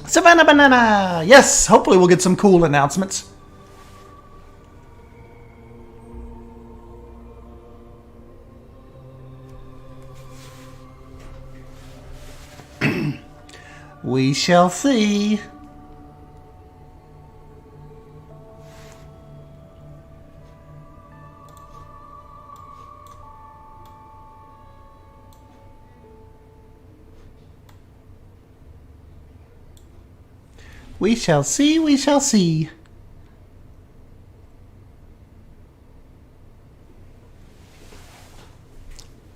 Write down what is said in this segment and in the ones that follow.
Savannah Banana! Yes, hopefully we'll get some cool announcements. We shall see. We shall see, we shall see.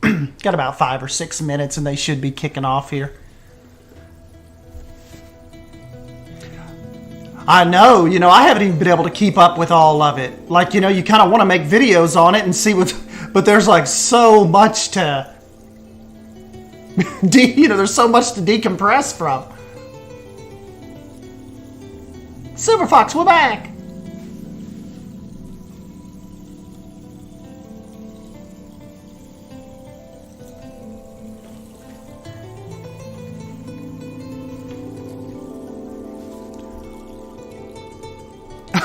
Got about 5 or 6 minutes and they should be kicking off here. I know, I haven't even been able to keep up with all of it. Like, you kind of want to make videos on it and see what, but there's like so much to, there's so much to decompress from. Silver Fox, we're back!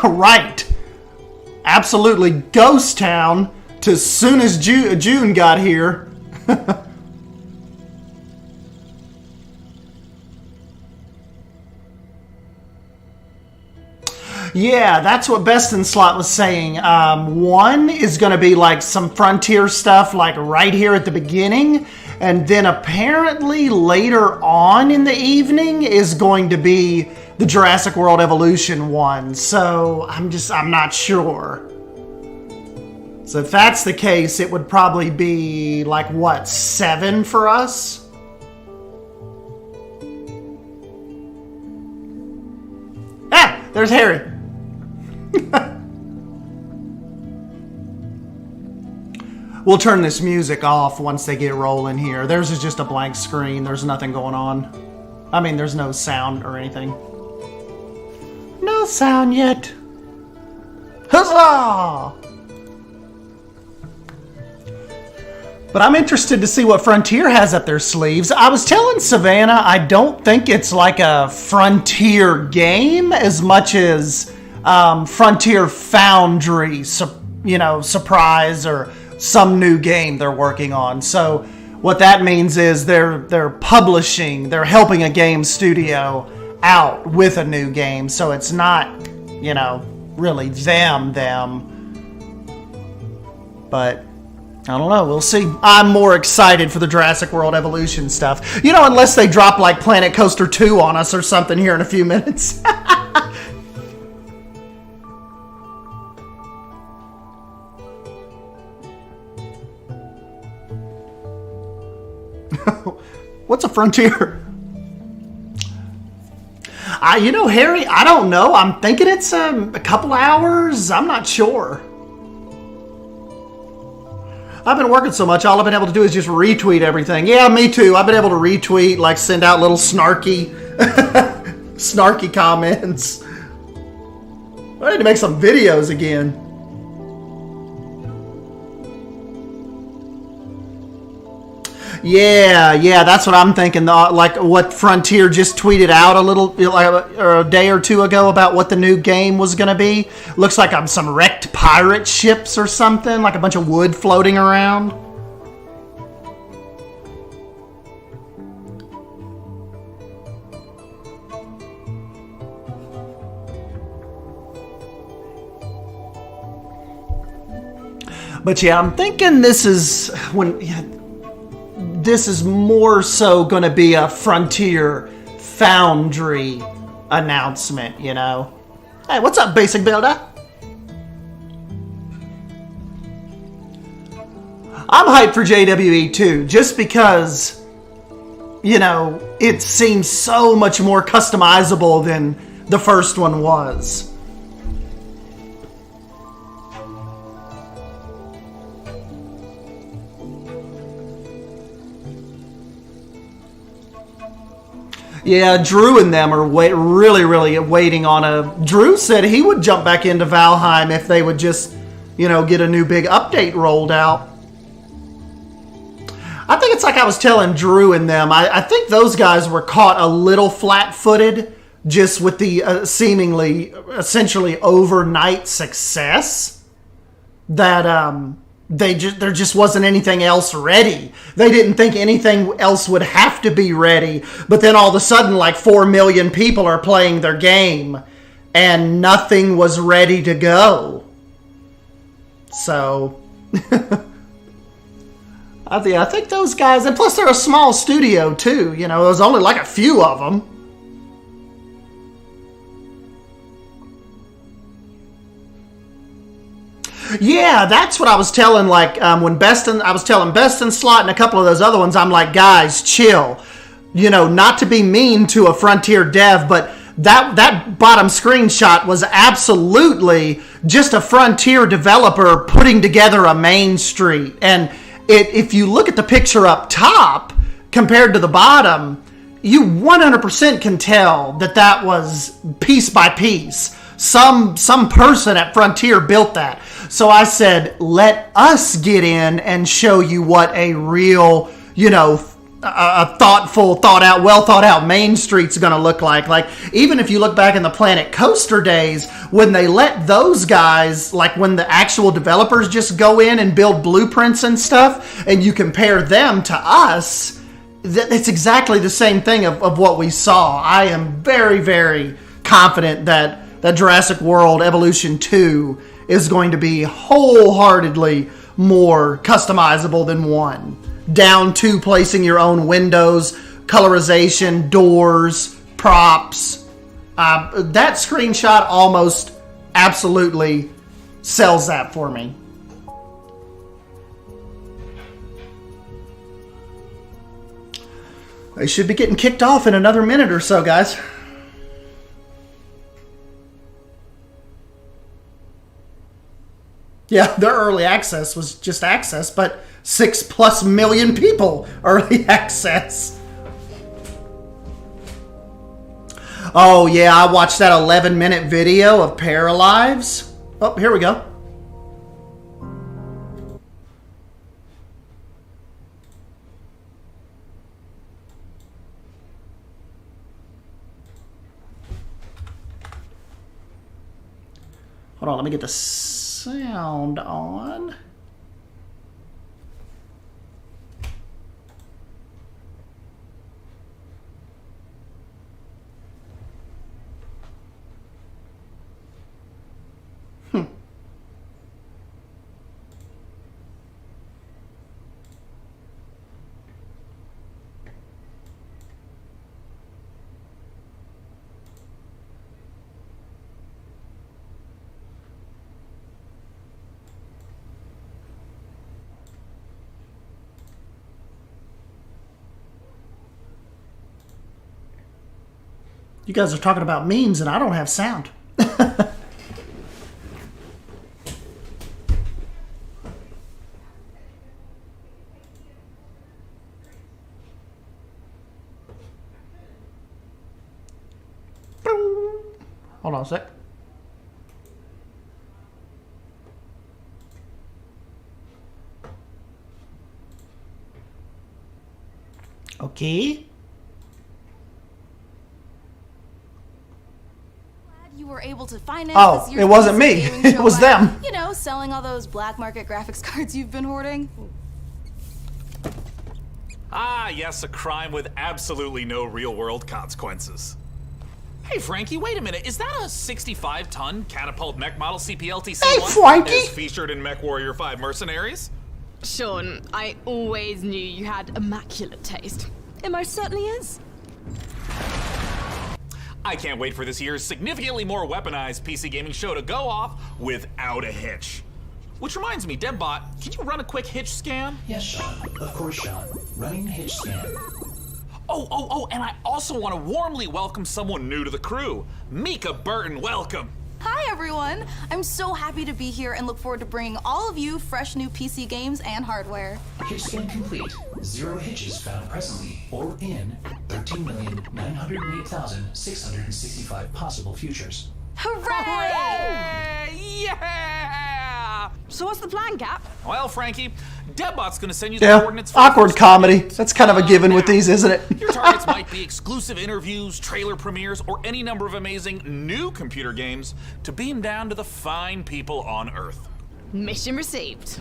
Right. Absolutely ghost town to as soon as June got here. Yeah, that's what Best in Slot was saying. One is going to be like some Frontier stuff like right here at the beginning. And then apparently later on in the evening is going to be the Jurassic World Evolution one. So I'm not sure. So if that's the case, it would probably be like, what, 7 for us? Ah, there's Harry. We'll turn this music off once they get rolling here. Theirs is just a blank screen. There's nothing going on. I mean, there's no sound or anything. No sound yet. Huzzah! But I'm interested to see what Frontier has up their sleeves. I was telling Savannah, I don't think it's like a Frontier game as much as Frontier Foundry, surprise or some new game they're working on. So what that means is they're publishing, they're helping a game studio out with a new game. So it's not, really them. But I don't know. We'll see. I'm more excited for the Jurassic World Evolution stuff. Unless they drop like Planet Coaster 2 on us or something here in a few minutes. What's a Frontier? Harry, I don't know. I'm thinking it's a couple hours. I'm not sure. I've been working so much, all I've been able to do is just retweet everything. Yeah, me too. I've been able to retweet, like send out little snarky comments. I need to make some videos again. Yeah, that's what I'm thinking. Like what Frontier just tweeted out a day or two ago about what the new game was going to be. Looks like some wrecked pirate ships or something, like a bunch of wood floating around. But yeah, I'm thinking this is more so going to be a Frontier Foundry announcement, Hey, what's up, Basic Builder? I'm hyped for JWE too, just because, it seems so much more customizable than the first one was. Yeah, Drew and them are really waiting on Drew said he would jump back into Valheim if they would just, get a new big update rolled out. I think it's like I was telling Drew and them. I think those guys were caught a little flat-footed just with the seemingly, essentially overnight success, that there just wasn't anything else ready. They didn't think anything else would have to be ready. But then all of a sudden, like 4 million people are playing their game, and nothing was ready to go. So, I think those guys, and plus they're a small studio too. You know, there's only like a few of them. Yeah, that's what I was telling, like, when I was telling Best in Slot and a couple of those other ones, I'm like, guys, chill. You know, not to be mean to a Frontier dev, but that bottom screenshot was absolutely just a Frontier developer putting together a main street. And if you look at the picture up top compared to the bottom, you 100% can tell that was piece by piece. Some person at Frontier built that. So I said, let us get in and show you what a real, you know, a thoughtful, well thought out main street's going to look like. Like, even if you look back in the Planet Coaster days, when they let those guys, like when the actual developers just go in and build blueprints and stuff, and you compare them to us, it's exactly the same thing of what we saw. I am very, very confident that Jurassic World Evolution 2 is going to be wholeheartedly more customizable than 1. Down to placing your own windows, colorization, doors, props. That screenshot almost absolutely sells that for me. They should be getting kicked off in another minute or so, guys. Yeah, their early access was just access, but 6+ million people early access. Oh yeah, I watched that 11-minute video of Paralives. Oh, here we go. Hold on, let me get the sound on. You guys are talking about memes and I don't have sound. Hold on a sec. Okay. Were able to finance this year's it wasn't me. It was them. You know, selling all those black market graphics cards you've been hoarding. Ah, yes, a crime with absolutely no real-world consequences. Hey, Frankie, wait a minute. Is that a 65-ton catapult mech model CPLTC-1? Hey, Frankie! As featured in MechWarrior 5 Mercenaries? Sean, I always knew you had immaculate taste. It most certainly is. I can't wait for this year's significantly more weaponized PC gaming show to go off without a hitch. Which reminds me, Debbot, can you run a quick hitch scan? Yes, Sean. Of course, Sean. Running hitch scan. Oh, and I also want to warmly welcome someone new to the crew. Mika Burton, welcome. Hi, everyone. I'm so happy to be here and look forward to bringing all of you fresh new PC games and hardware. Hitch scan complete. 0 hitches found presently or in 13,908,665 possible futures. Hooray! Yeah! So what's the plan, Cap? Well, Frankie, Debbot's gonna send you the Yeah, coordinates for awkward the first comedy. target. That's kind of a given with these, isn't it? Your targets might be exclusive interviews, trailer premieres, or any number of amazing new computer games to beam down to the fine people on Earth. Mission received.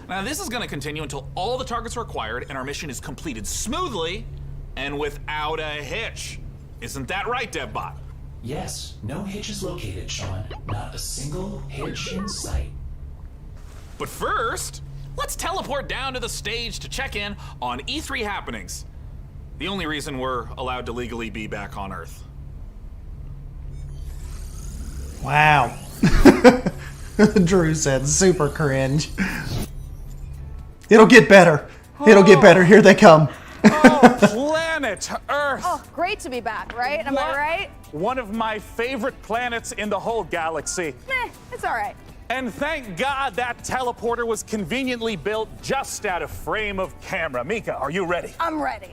Now, this is gonna continue until all the targets are acquired and our mission is completed smoothly and without a hitch. Isn't that right, Debbot? Yes, no hitches located, Sean. Not a single hitch in sight. But first, let's teleport down to the stage to check in on E3 happenings. The only reason we're allowed to legally be back on Earth. Wow. Drew said super cringe. It'll get better. It'll get better. Here they come. Oh, planet Earth! Oh, great to be back, right? Am I right? One of my favorite planets in the whole galaxy. It's all right. And thank God that teleporter was conveniently built just out of frame of camera. Mika, are you ready? I'm ready.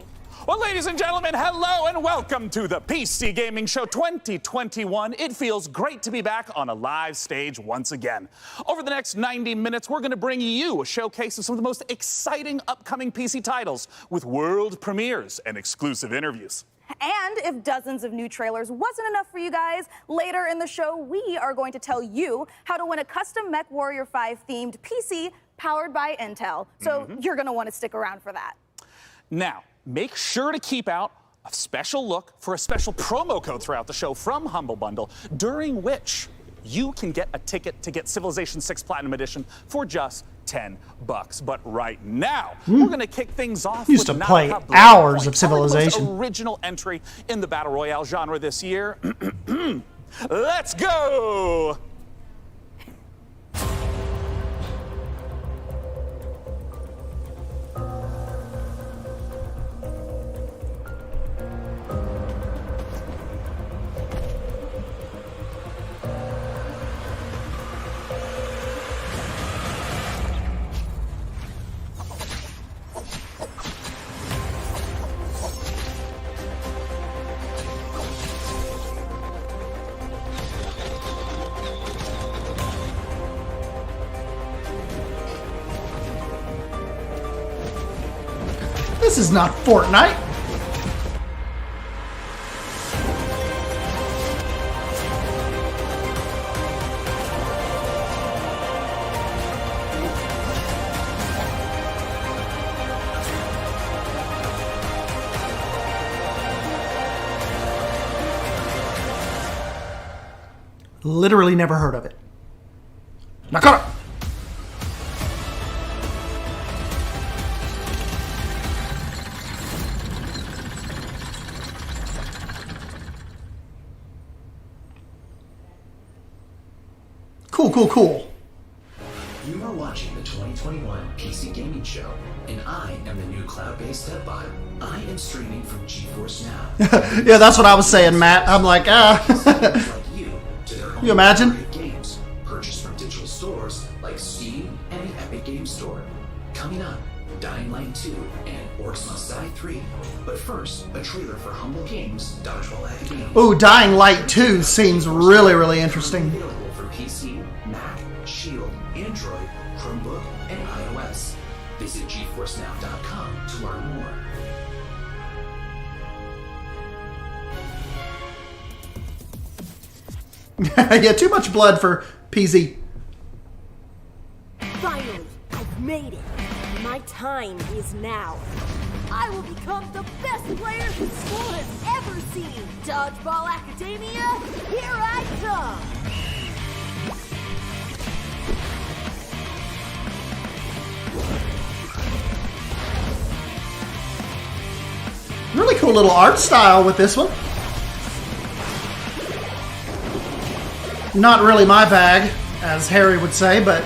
Well, ladies and gentlemen, hello and welcome to the PC Gaming Show 2021. It feels great to be back on a live stage once again. Over the next 90 minutes, we're going to bring you a showcase of some of the most exciting upcoming PC titles with world premieres and exclusive interviews. And if dozens of new trailers wasn't enough for you guys, later in the show, we are going to tell you how to win a custom MechWarrior 5 themed PC powered by Intel. So you're going to want to stick around for that. Now, make sure to keep out a special look for a special promo code throughout the show from Humble Bundle, during which you can get a ticket to get Civilization 6 Platinum Edition for just $10. But right now, we're going to kick things off Used with to play Naka hours of Breakpoint, Civilization. our most original entry in the Battle Royale genre this year. Let's go! This is not Fortnite. Literally never heard of it. Nakara. Cool. You are watching the 2021 PC Gaming Show, and I am the new cloud-based Debbot. I am streaming from Geforce Now. Yeah, that's what I was saying, Matt. I'm like, like you, to their own You imagine? library of games purchased from digital stores like Steam and the Epic Games Store. Coming up, Dying Light 2 and Orcs Must Die 3. But first, a trailer for Humble Games Dodgeball Academy. ooh, Dying Light 2 seems really interesing. Available for PC, Mac, Shield, Android, Chromebook, and iOS. Visit GeForceNow.com to learn more. Yeah, too much blood for PZ. Finally, I've made it. My time is now. I will become the best player this school has ever seen. Dodgeball Academia, here I come. Really cool little art style with this one. Not really my bag, as Harry would say, but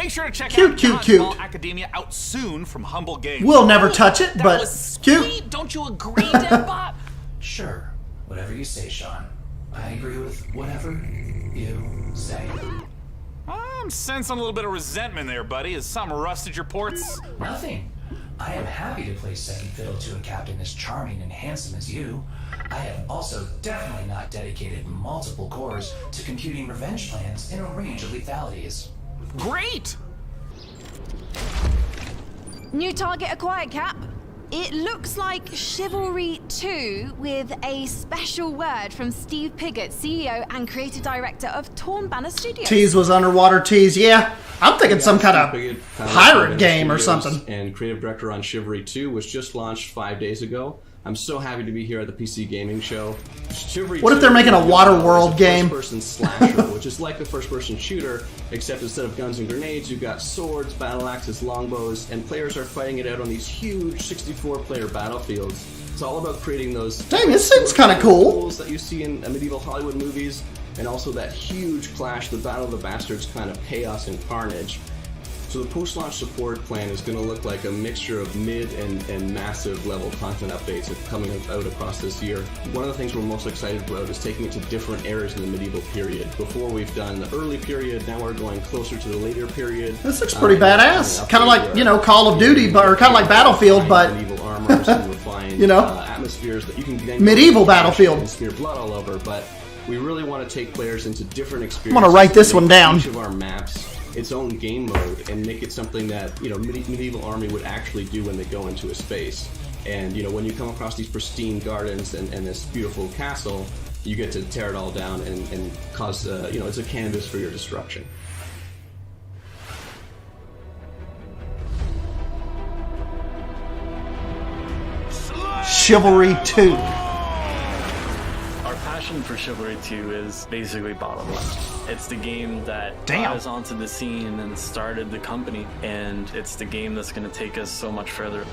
Make sure to check Cute, out cute, cute. Dodgeball Academia out soon from Humble Games. We'll never touch it, That but was cute. sweet. Don't you agree, Deadbot? Sure, whatever you say, Sean. I agree with whatever you say. I'm sensing a little bit of resentment there, buddy. Has something rusted your ports? Nothing. I am happy to play second fiddle to a captain as charming and handsome as you. I have also definitely not dedicated multiple cores to computing revenge plans in a range of lethalities. Great! New target acquired, Cap. It looks like Chivalry 2 with a special word from Steve Piggott, CEO and creative director of Torn Banner Studios. Tease was underwater tease. Yeah, I'm thinking some kind of Steve Piggott, founder of pirate Torn game or Studios something. And creative director on Chivalry 2 was just launched 5 days ago. I'm so happy to be here at the PC Gaming Show. Chivalry What if 2 they're making a is Waterworld game? First-person slasher, which is like a first-person shooter, except instead of guns and grenades, you've got swords, battle axes, longbows, and players are fighting it out on these huge 64-player battlefields. It's all about creating those. Dang, this seems kind of cool. That you see in medieval Hollywood movies, and also that huge clash, the Battle of the Bastards kind of chaos and carnage. So the post-launch support plan is going to look like a mixture of mid and massive level content updates coming out across this year. One of the things we're most excited about is taking it to different eras in the medieval period. Before we've done the early period, now we're going closer to the later period. This looks pretty badass. Kind of like, you know, Call of Duty, or kind of like Battlefield, but medieval armor, some refined you know, atmospheres that you can then medieval Battlefield. and smear blood all over. But we really want to take players into different experiences. I'm gonna write this one down. Each of our maps its own game mode and make it something that, you know, medieval army would actually do when they go into a space. And, you know, when you come across these pristine gardens and this beautiful castle, you get to tear it all down and cause, you know, it's a canvas for your destruction. Chivalry 2. Our passion for Chivalry 2 is basically bottom line. It's the game that brought us onto the scene and started the company, and it's the game that's going to take us so much further.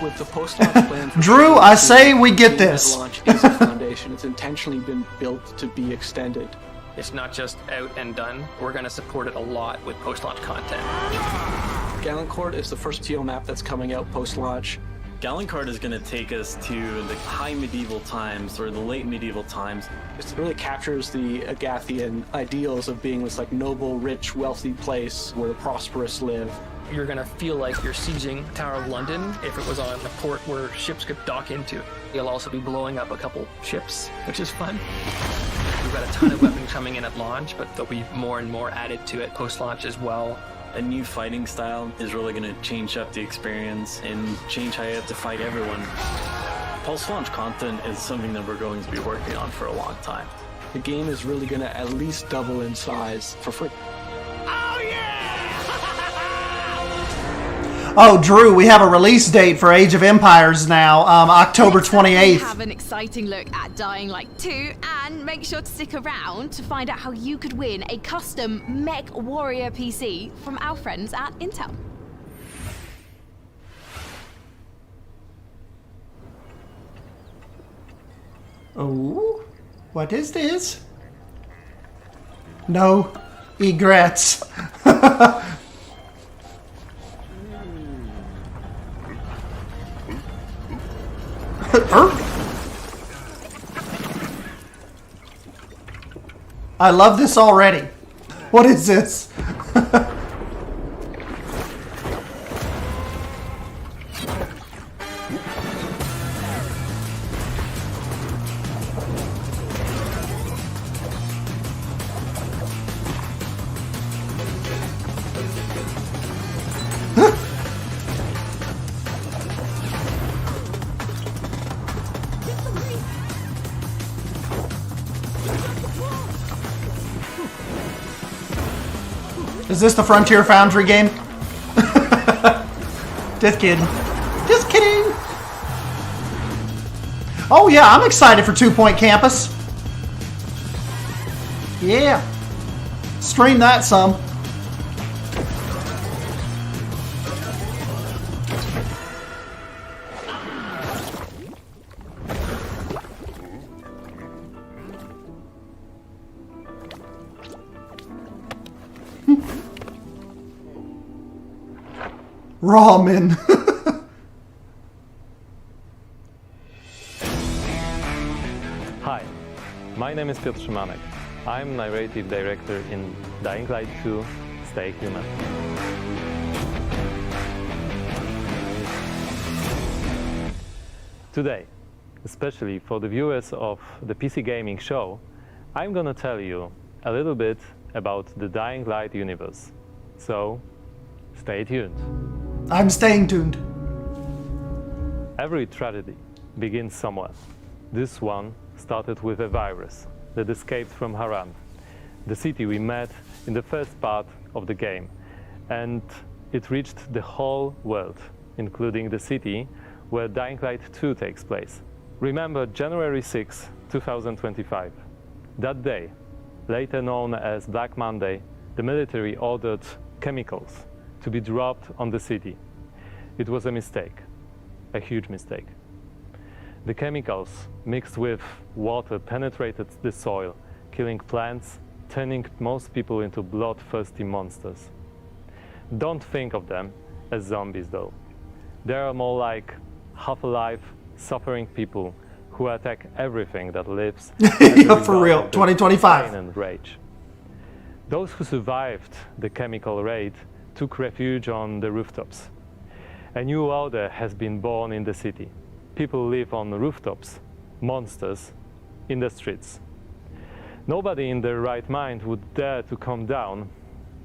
With the post-launch plan for Drew, I say we get the this. launch is a foundation. It's intentionally been built to be extended. It's not just out and done. We're going to support it a lot with post-launch content. Gallancourt is the first TO map that's coming out post-launch. Gallancourt is going to take us to the high medieval times or the late medieval times. It really captures the Agathian ideals of being this like noble, rich, wealthy place where the prosperous live. You're going to feel like you're sieging Tower of London if it was on a port where ships could dock into. You'll also be blowing up a couple ships, which is fun. We've got a ton of weapons coming in at launch, but there'll be more and more added to it post-launch as well. A new fighting style is really going to change up the experience and change how you have to fight everyone. Post-launch content is something that we're going to be working on for a long time. The game is really going to at least double in size for free. Oh, Drew, we have a release date for Age of Empires now, October 28th. We have an exciting look at Dying Light 2, and make sure to stick around to find out how you could win a custom MechWarrior PC from our friends at Intel. Oh, what is this? No egrets. I love this already. What is this? Is this the Frontier Foundry game? Just kidding. Just kidding. Oh yeah, I'm excited for 2 Point Campus. Yeah. Stream that some. Ramen. Hi, my name is Piotr Szymanek. I'm narrative director in Dying Light 2, Stay Human. Today, especially for the viewers of the PC Gaming Show, I'm gonna tell you a little bit about the Dying Light universe. So, stay tuned. I'm staying tuned. Every tragedy begins somewhere. This one started with a virus that escaped from Haran, the city we met in the first part of the game, and it reached the whole world, including the city where Dying Light 2 takes place. Remember January 6, 2025. That day, later known as Black Monday, the military ordered chemicals to be dropped on the city. It was a mistake, a huge mistake. The chemicals mixed with water penetrated the soil, killing plants, turning most people into bloodthirsty monsters. Don't think of them as zombies though. They are more like half-alive, suffering people who attack everything that lives. Yeah, for real, 2025. Pain and rage. Those who survived the chemical raid took refuge on the rooftops. A new order has been born in the city. People live on the rooftops, monsters in the streets. Nobody in their right mind would dare to come down.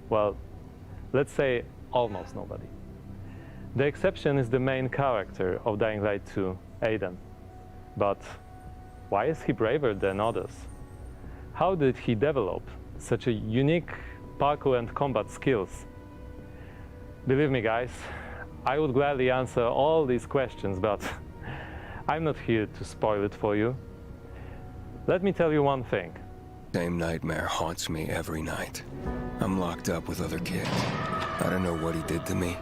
Well, let's say almost nobody. The exception is the main character of Dying Light 2, Aiden. But why is he braver than others? How did he develop such a unique parkour and combat skills? Believe me guys, I would gladly answer all these questions, but I'm not here to spoil it for you. Let me tell you one thing. Same nightmare haunts me every night. I'm locked up with other kids. I don't know what he did to me,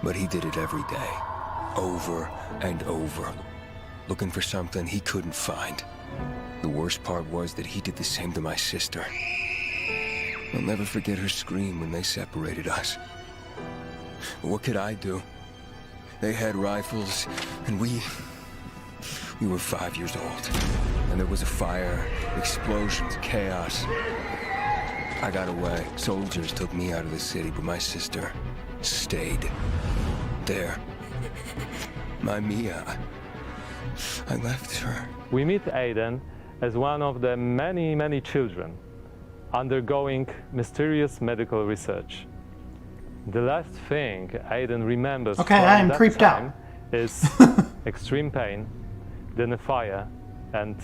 but he did it every day. Over and over. Looking for something he couldn't find. The worst part was that he did the same to my sister. I'll never forget her scream when they separated us. What could I do? They had rifles, and we were 5 years old. And there was a fire, explosions, chaos. I got away. Soldiers took me out of the city, but my sister stayed there. My Mia, I left her. We meet Aiden as one of the many children undergoing mysterious medical research. The last thing Aiden remembers okay, from I am that creeped time out. is extreme pain, then a fire, and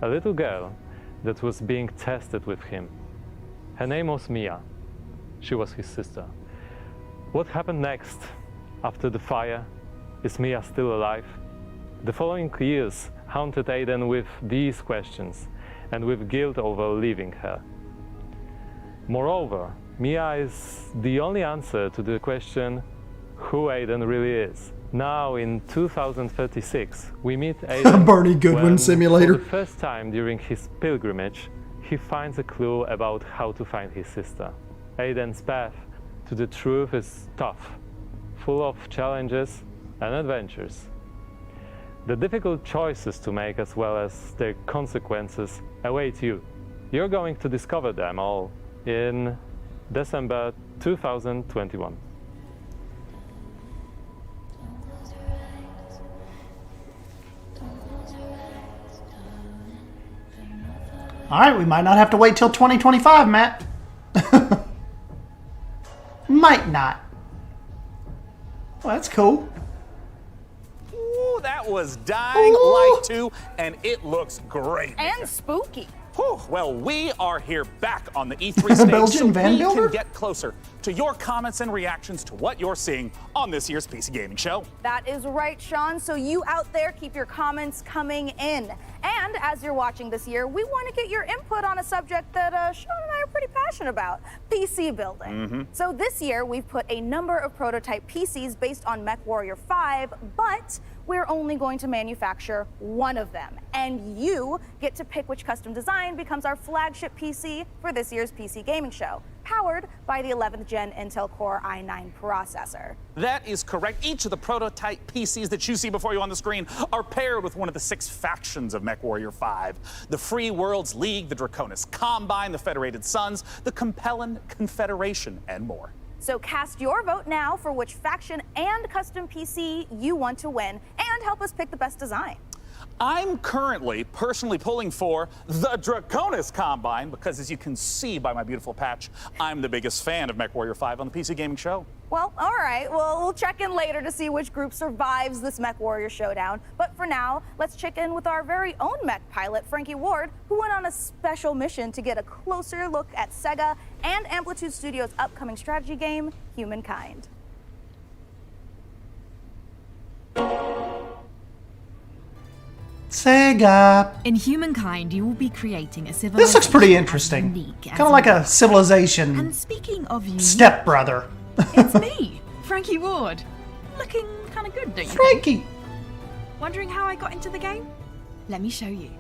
a little girl that was being tested with him. Her name was Mia. She was his sister. What happened next after the fire? Is Mia still alive? The following years haunted Aiden with these questions and with guilt over leaving her. Moreover, Mia is the only answer to the question who Aiden really is. Now in 2036, we meet Aiden Barney Goodwin when, simulator. for the first time during his pilgrimage, he finds a clue about how to find his sister. Aiden's path to the truth is tough, full of challenges and adventures. The difficult choices to make as well as their consequences await you. You're going to discover them all in December 2021. All right, we might not have to wait till 2025, Matt. Might not. Well, that's cool. Ooh, that was Dying Light 2, and it looks great. And spooky. Whew, well, we are here back on the E3 stage Belgian so van we builder? can get closer to your comments and reactions to what you're seeing on this year's PC Gaming Show. That is right, Sean. So you out there, keep your comments coming in. And as you're watching this year, we want to get your input on a subject that Sean and I are pretty passionate about, PC building. So this year, we've put a number of prototype PCs based on MechWarrior 5, but we're only going to manufacture one of them. And you get to pick which custom design becomes our flagship PC for this year's PC Gaming Show. powered by the 11th gen Intel Core i9 processor. That is correct. Each of the prototype PCs that you see before you on the screen are paired with one of the 6 factions of MechWarrior 5. The Free Worlds League, the Draconis Combine, the Federated Sons, the Compellin Confederation, and more. So cast your vote now for which faction and custom PC you want to win, and help us pick the best design. I'm currently personally pulling for the Draconis Combine because, as you can see by my beautiful patch, I'm the biggest fan of MechWarrior 5 on the PC Gaming Show. Well, all right. Well, we'll check in later to see which group survives this MechWarrior showdown. But for now, let's check in with our very own mech pilot, Frankie Ward, who went on a special mission to get a closer look at Sega and Amplitude Studios' upcoming strategy game, Humankind. Sega. In Humankind, you will be creating a civilization. This looks pretty interesting. Kind of like a Civilization And speaking of you, stepbrother. it's me, Frankie Ward. Looking kind of good, don't you Frankie. think? Wondering how I got into the game? Let me show you.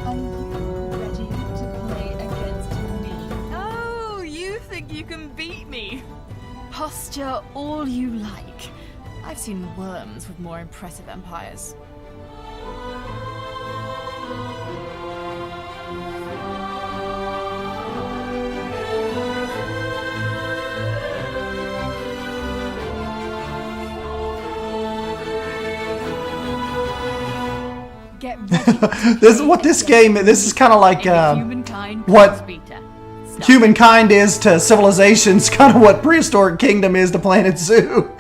Are you ready to play against me? Oh, you think you can beat me? Posture all you like. I've seen worms with more impressive empires. Get ready. This is kind of like what Humankind is to Civilization's kind of what Prehistoric Kingdom is to Planet Zoo.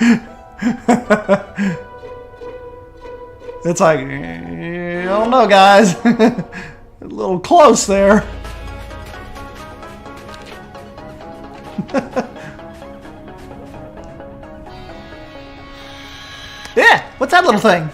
It's like, I don't know, guys. A little close there. Yeah, what's that little thing?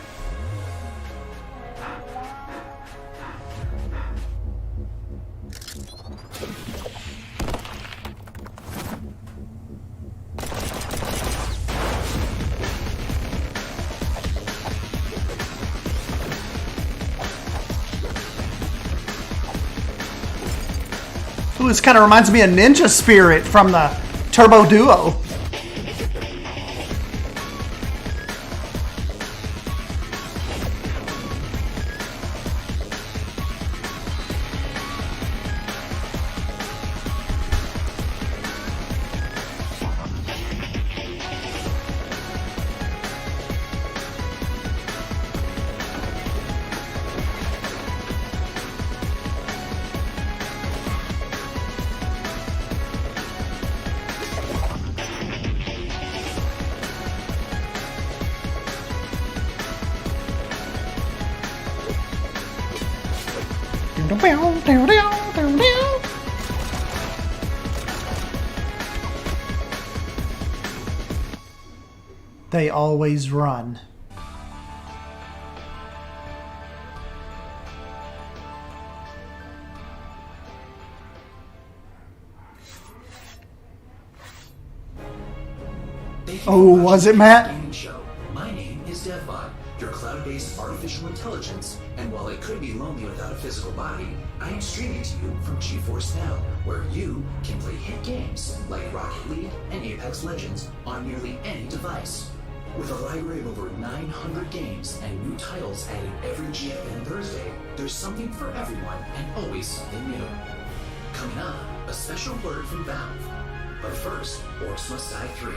Ooh, this kind of reminds me of Ninja Spirit from the Turbo Duo. They always run. Oh, was it, Matt? My name is DevBot, your cloud-based artificial intelligence, and while it could be lonely without a physical body, I am streaming to you from Geforce Now, where you can play hit games like Rocket League and Apex Legends on nearly any device. With a library of over 900 games and new titles added every GFN Thursday, there's something for everyone and always something new. Coming up, a special word from Valve. But first, Orcs Must Die 3.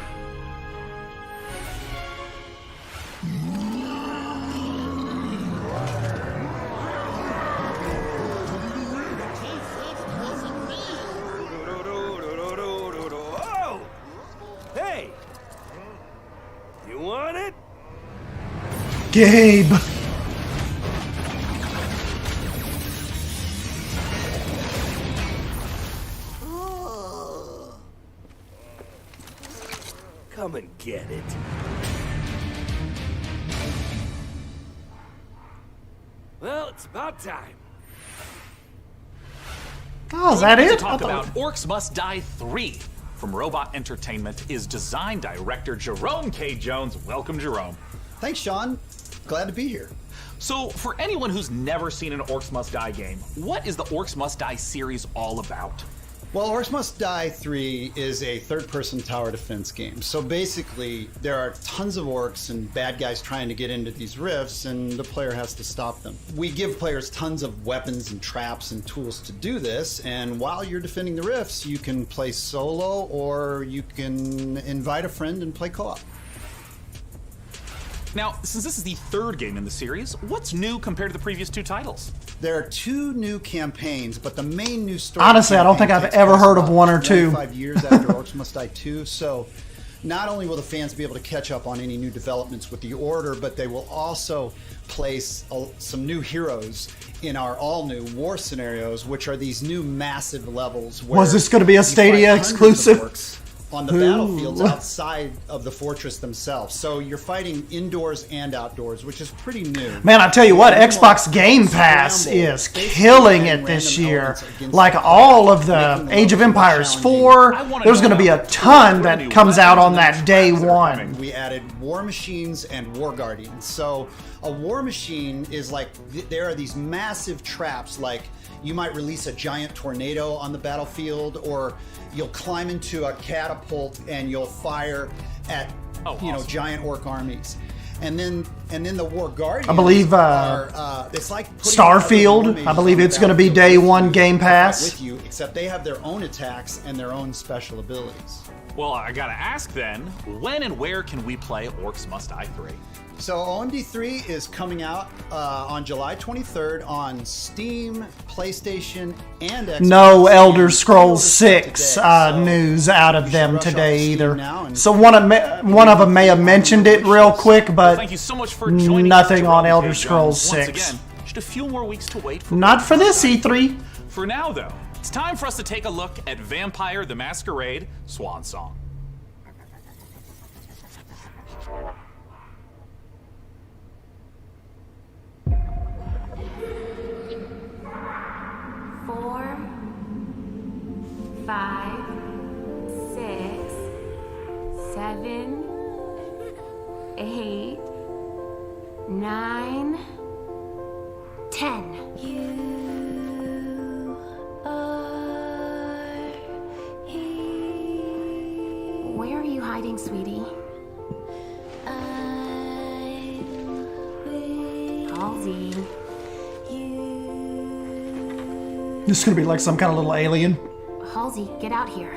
Hey! You want it? Gabe! Come and get it. Well, it's about time. Oh, is that We're going it? to talk about Orcs Must Die 3 from Robot Entertainment is design director Jerome K. Jones. Welcome, Jerome. Thanks, Sean. Glad to be here. So, for anyone who's never seen an Orcs Must Die game, what is the Orcs Must Die series all about? Well, Orcs Must Die 3 is a third-person tower defense game. So basically, there are tons of orcs and bad guys trying to get into these rifts, and the player has to stop them. We give players tons of weapons and traps and tools to do this, and while you're defending the rifts, you can play solo, or you can invite a friend and play co-op. Now, since this is the third game in the series, what's new compared to the previous two titles? There are 2 new campaigns, but the main new story... Honestly, I don't think I've ever heard of 1 or 2. 5 years after Orcs Must Die 2, so not only will the fans be able to catch up on any new developments with the Order, but they will also place some new heroes in our all-new war scenarios, which are these new massive levels. Where Was this going to be a Stadia exclusive? On the battlefields outside of the fortress themselves. So you're fighting indoors and outdoors, which is pretty new. Man, I tell you what, Xbox Game Pass is killing it this year. Like all of the Age of Empires 4, there's going to be a ton that comes out on that day one. We added war machines and war guardians. So a war machine is like, there are these massive traps, like you might release a giant tornado on the battlefield, or you'll climb into a catapult and you'll fire at giant orc armies. And then the war guardians, I believe it's like Starfield. I believe it's going to be day one Game Pass. With you, except they have their own attacks and their own special abilities. Well, I gotta ask then, when and where can we play Orcs Must Die 3? So OMD 3 is coming out on July 23rd on Steam, PlayStation, and Xbox. No Elder Scrolls 6 news out of them today either. So one of them may have mentioned it real quick, but thank you so much for joining nothing on Elder Scrolls 6. Once again, just a few more weeks to wait for Not for this E3. For now, though, it's time for us to take a look at Vampire the Masquerade Swan Song. Four, 5, 6, 7, 8, 9, 10. You are here. Where are you hiding, sweetie? Halsey. This is going to be like some kind of little alien. Halsey, get out here.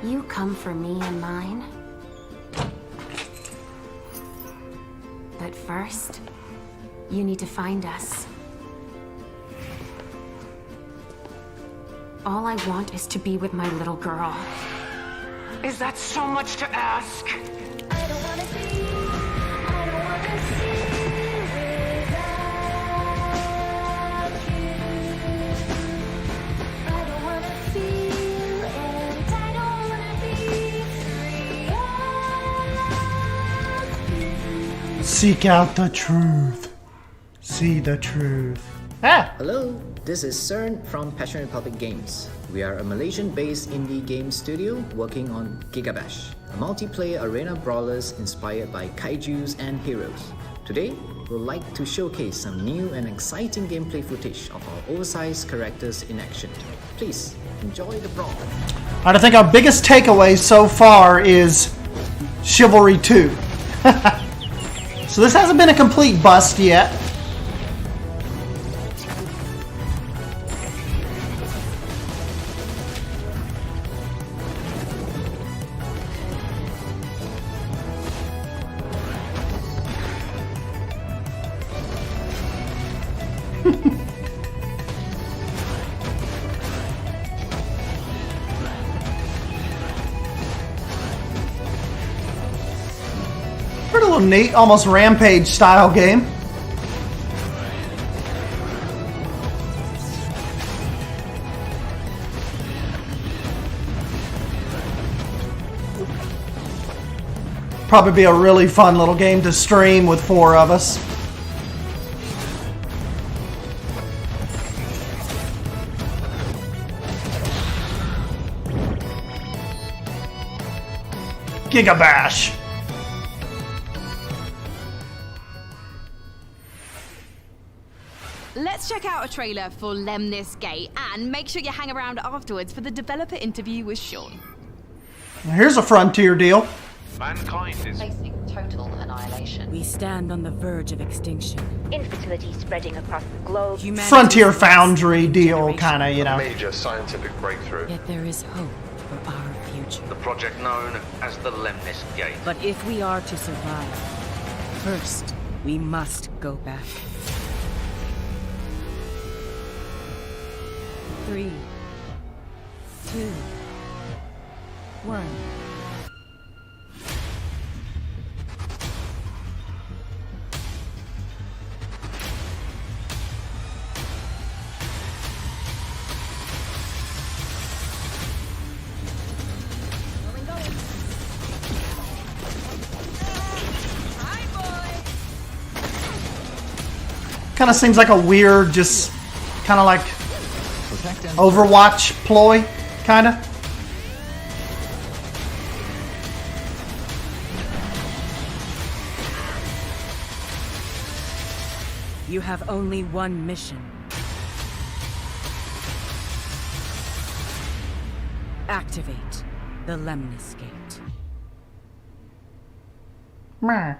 You come for me and mine. But first, you need to find us. All I want is to be with my little girl. Is that so much to ask? I don't wanna see. I don't wanna see without you. I don't wanna feel, and I don't wanna be free. Seek out the truth. See the truth. Ah! Hello, this is CERN from Passion Republic Games. We are a Malaysian-based indie game studio working on Gigabash, a multiplayer arena brawlers inspired by kaijus and heroes. Today, we'd like to showcase some new and exciting gameplay footage of our oversized characters in action. Please, enjoy the brawl. I think our biggest takeaway so far is Chivalry 2. So this hasn't been a complete bust yet. Pretty little neat, almost Rampage style game. Probably be a really fun little game to stream with 4 of us. Gigabash. Let's check out a trailer for Lemnis Gate and make sure you hang around afterwards for the developer interview with Sean. Here's a Frontier deal. Mankind is facing total annihilation. We stand on the verge of extinction. Infertility spreading across the globe. Frontier Foundry deal, kind of, you know. Major scientific breakthrough. Yet there is hope for our future. The project known as the Lemnis Gate. But if we are to survive, first we must go back. 3, 2, 1. Kind of seems like a weird, just kind of like Overwatch ploy, kind of. You have only one mission. Activate the Lemnis Gate. Meh.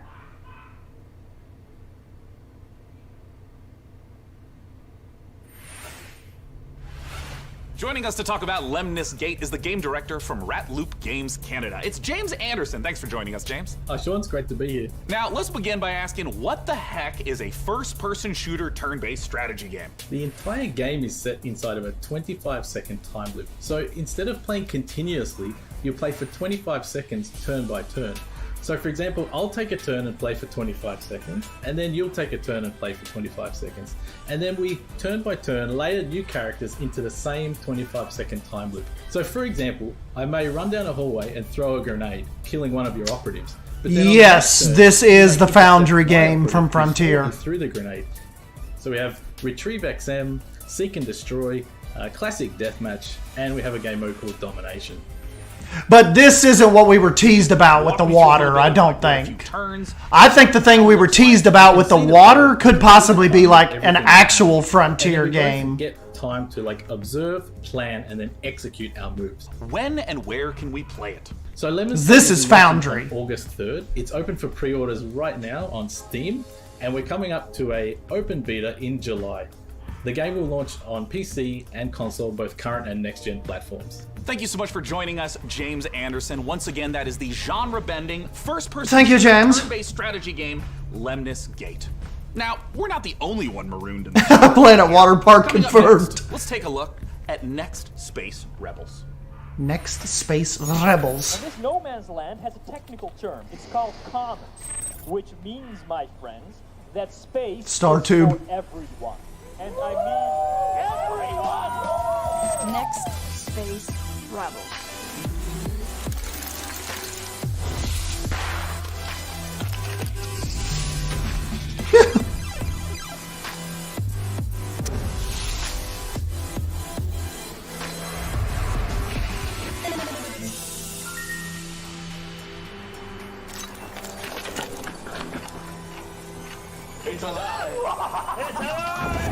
Joining us to talk about Lemnis Gate is the game director from Ratloop Games Canada. It's James Anderson. Thanks for joining us, James. Sean, it's great to be here. Now, let's begin by asking, what the heck is a first-person shooter turn-based strategy game? The entire game is set inside of a 25-second time loop. So instead of playing continuously, you play for 25 seconds turn by turn. So for example, I'll take a turn and play for 25 seconds, and then you'll take a turn and play for 25 seconds. And then we, turn by turn, layer new characters into the same 25-second time loop. So for example, I may run down a hallway and throw a grenade, killing one of your operatives. But then Yes, this is the Foundry game from Frontier. Through the grenade. So we have Retrieve XM, Seek and Destroy, Classic Deathmatch, and we have a game mode called Domination. But this isn't what we were teased about with the water, I don't think. I think the thing we were teased about with the water could possibly be like an actual Frontier game. Get time to like observe, plan, and then execute our moves. When and where can we play it? So Lemnis This Gate is Foundry. on August 3rd. It's open for pre-orders right now on Steam, and we're coming up to a open beta in July. The game will launch on PC and console, both current and next-gen platforms. Thank you so much for joining us, James Anderson. Once again, that is the genre-bending, first-person Thank you, James. turn-based strategy game, Lemnis Gate. Now, we're not the only one marooned in this. Planet Water Park Coming up confirmed. next, let's take a look at Next Space Rebels. Next Space Rebels. Now, this no man's land has a technical term. It's called commons, which means, my friends, that space Star is Tube. for everyone. And I mean everyone! Next Space Rebels. It's alive! It's alive!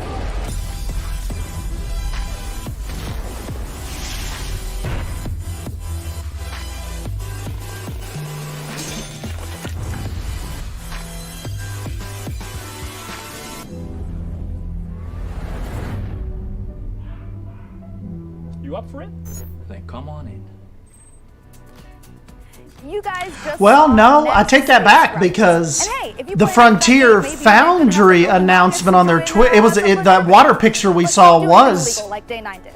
You up for it? Then come on in. You guys just Well, saw no, Next I take that Space back Rebels. because And hey, if you the play Frontier that game, maybe Foundry announcement on their Twitter, it was that water picture we saw was illegal like Day 9 did.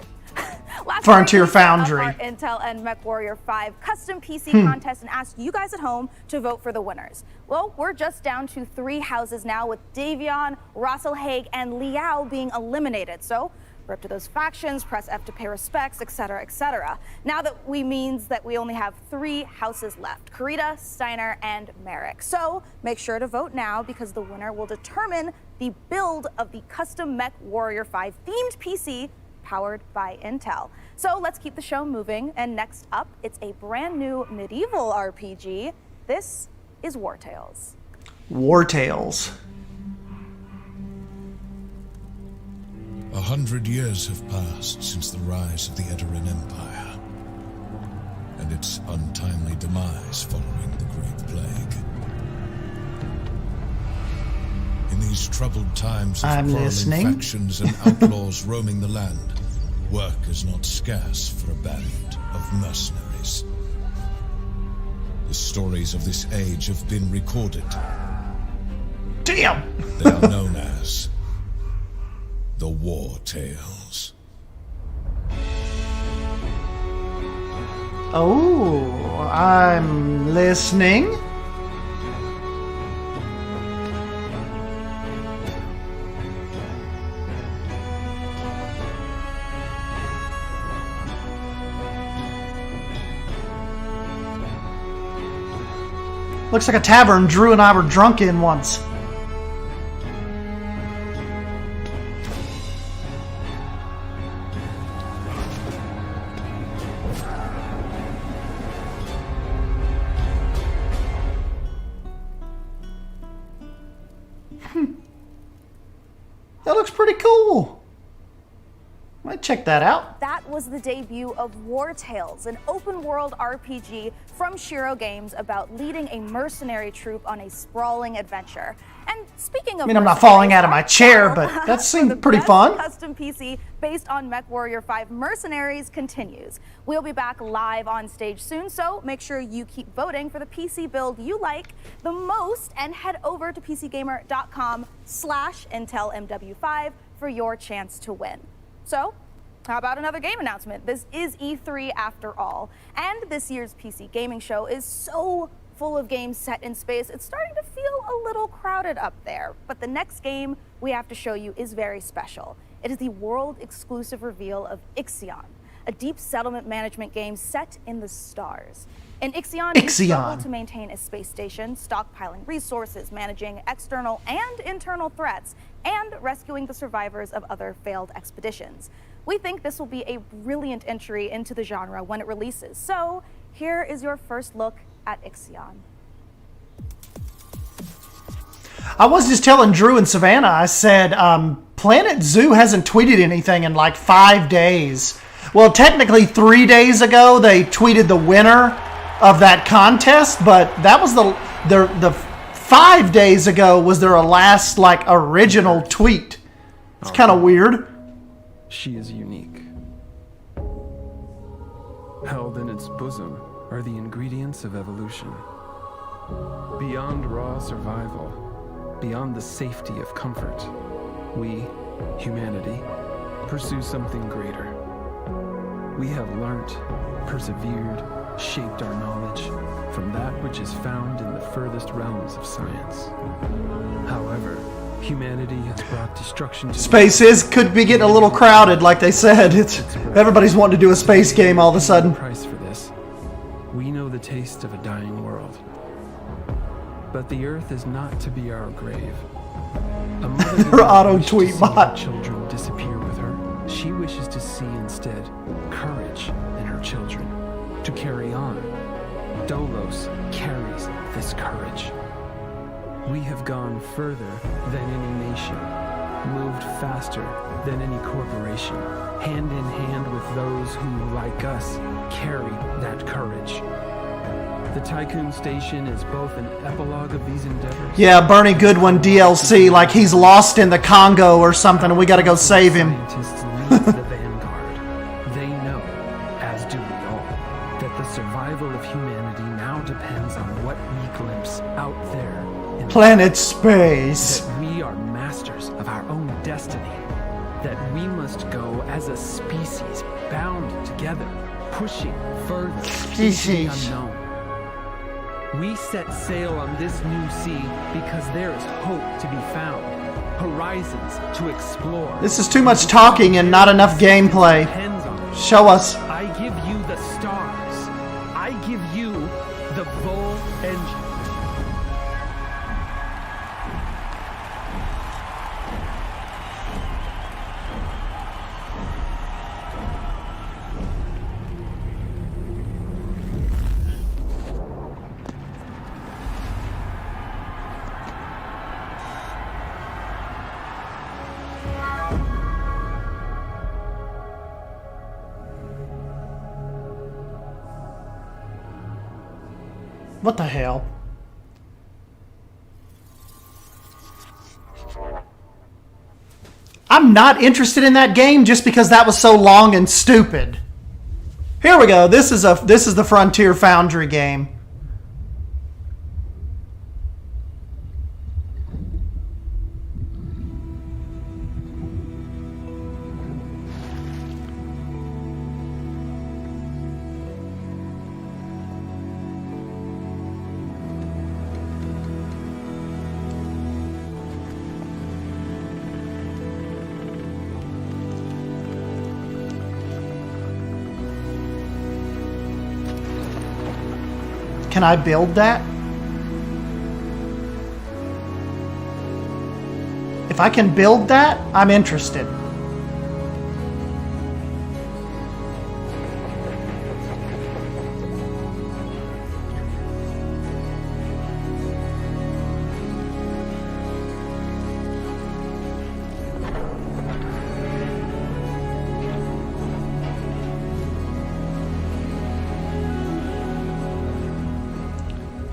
Last Frontier week, we set up Foundry. our Intel and MechWarrior 5 custom PC contest and asked you guys at home to vote for the winners. Well, we're just down to 3 houses now, with Davion, Russell Haig, and Liao being eliminated. So Rip to those factions, press F to pay respects, etc., etc. Now that means that we only have 3 houses left: Kurita, Steiner, and Merrick. So make sure to vote now, because the winner will determine the build of the custom MechWarrior 5 themed PC powered by Intel. So let's keep the show moving, and next up, it's a brand new medieval RPG. This is WarTales. WarTales. 100 years have passed since the rise of the Edoran Empire and its untimely demise following the Great Plague. In these troubled times of quarreling factions and outlaws roaming the land, work is not scarce for a band of mercenaries. The stories of this age have been recorded. Damn! They are known as the WarTales. Oh, I'm listening. Looks like a tavern Drew and I were drunk in once. That looks pretty cool. Might check that out. That was the debut of WarTales, an open-world RPG from Shiro Games about leading a mercenary troop on a sprawling adventure. And speaking of, I mean, I'm not falling out of my chair, but that seemed pretty fun. Custom PC based on MechWarrior 5 Mercenaries continues. We'll be back live on stage soon, so make sure you keep voting for the PC build you like the most, and head over to pcgamer.com/IntelMW5 for your chance to win. So, how about another game announcement? This is E3 after all, and this year's PC gaming show is so full of games set in space, it's starting to feel a little crowded up there. But the next game we have to show you is very special. It is the world-exclusive reveal of Ixion, a deep settlement management game set in the stars. In Ixion, you struggle to maintain a space station, stockpiling resources, managing external and internal threats, and rescuing the survivors of other failed expeditions. We think this will be a brilliant entry into the genre when it releases. So here is your first look at Ixion. I was just telling Drew and Savannah, I said, Planet Zoo hasn't tweeted anything in like 5 days. Well, technically 3 days ago, they tweeted the winner of that contest, but that was the 5 days ago was their last like original tweet. It's kind of weird. She is unique. Held in its bosom are the ingredients of evolution. Beyond raw survival, beyond the safety of comfort, we, humanity, pursue something greater. We have learnt, persevered, shaped our knowledge from that which is found in the furthest realms of science. However, humanity has brought destruction to Spaces could be getting a little crowded, like they said. Everybody's wanting to do a space game all of a sudden. Price for this. We know the taste of a dying world. But the earth is not to be our grave. A mother Her auto tweet bot. Children disappear with her. She wishes to see instead courage in her children, to carry on. Dolos carries this courage. We have gone further than any nation, moved faster than any corporation, hand in hand with those who, like us, carry that courage. The Tycoon Station is both an epilogue of these endeavors. Yeah, Bernie Goodwin DLC, like he's lost in the Congo or something, and we gotta go save him. Scientists lead the vanguard. They know, as do we all, that the survival of humanity now depends on what we glimpse out there in Planet Space. That we are masters of our own destiny. That we must go as a species, bound together, pushing further into the unknown. We set sail on this new sea because there is hope to be found, horizons to explore. This is too much talking and not enough gameplay. Show us. I give you the stars. I give you the Vol engine. What the hell? I'm not interested in that game just because that was so long and stupid. Here we go. This is the Frontier Foundry game. Can I build that? If I can build that, I'm interested.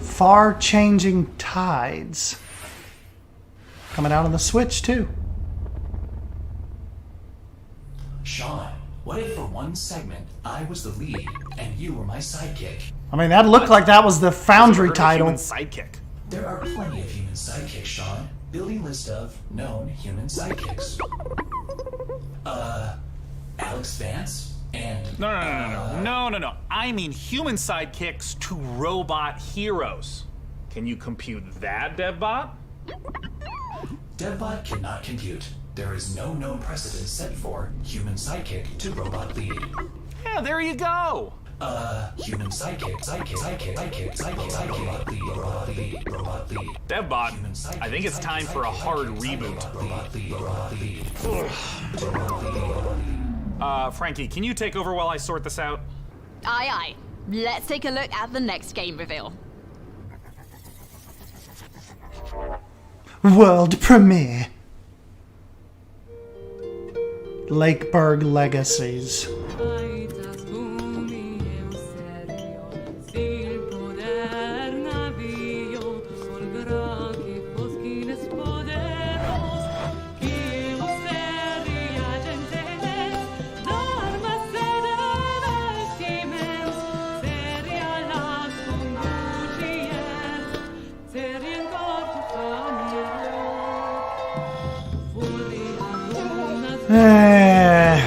Far-changing tides. Coming out on the Switch, too. Sean, what if for one segment I was the lead and you were my sidekick? I mean, that looked like that was the Foundry title. Human sidekick. There are plenty of human sidekicks, Sean. Building list of known human sidekicks. Alex Vance? And No. I mean human sidekicks to robot heroes. Can you compute that, DevBot? DevBot cannot compute. There is no known precedent set for human sidekick to robot lead. Yeah, there you go. Human sidekick, robot lead. DevBot, I think it's time for a hard reboot. Frankie, can you take over while I sort this out? Aye, aye. Let's take a look at the next game reveal. World premiere. Lakeburg Legacies.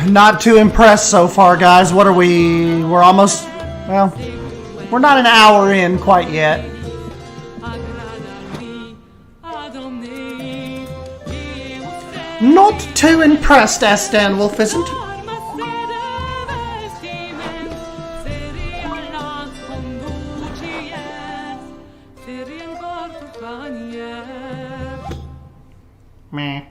Not too impressed so far, guys. What are we? We're almost, well, we're not an hour in quite yet. Not too impressed, Aston Wolf isn't. Meh.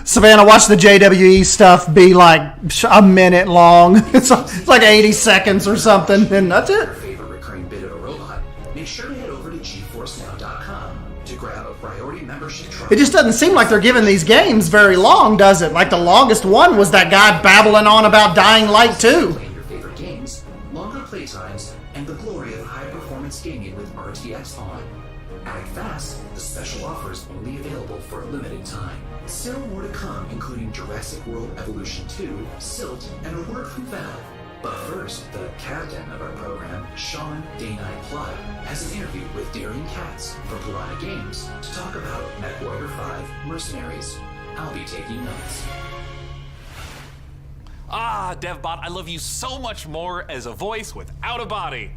Savannah, watch the JWE stuff be like a minute long. It's like 80 seconds or something, and that's it. Favorite recurring bit of a robot. Make sure to head over to GeForceNow.com to grab a priority membership trial. It just doesn't seem like they're giving these games very long, does it? Like the longest one was that guy babbling on about Dying Light 2. Playing your favorite games, longer playtimes, and the glory of high-performance gaming with the special offer is only available for a limited time. Still more to come, including Jurassic World Evolution 2, Silt, and a word from Valve. But first, the captain of our program, Sean Day9 Plot, has an interview with Darian Katz from Piranha Games to talk about MechWarrior 5 Mercenaries. I'll be taking notes. Ah, DevBot, I love you so much more as a voice without a body.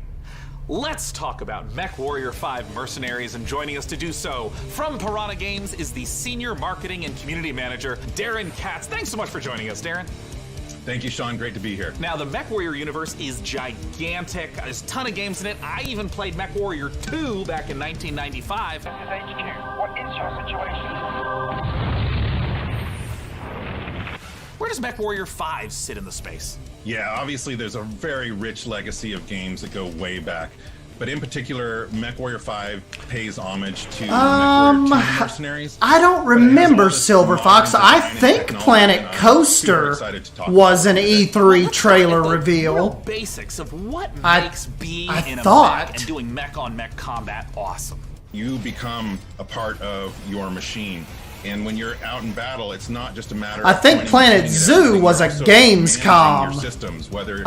Let's talk about MechWarrior 5 Mercenaries, and joining us to do so from Piranha Games is the Senior Marketing and Community Manager, Darren Katz. Thanks so much for joining us, Darren. Thank you, Sean. Great to be here. Now, the MechWarrior universe is gigantic. There's a ton of games in it. I even played MechWarrior 2 back in 1995. This is HQ. What is your situation? Where does MechWarrior 5 sit in the space? Yeah, obviously there's a very rich legacy of games that go way back. But in particular, MechWarrior 5 pays homage to MechWarrior 2 Mercenaries. I don't remember Silver Fox. I think Planet Coaster was an E3 trailer reveal. Basics of what makes being in a mech and doing mech-on-mech combat awesome. You become a part of your machine. And when you're out in battle, it's not just a matter of... I think Planet Zoo was a Gamescom systems, whether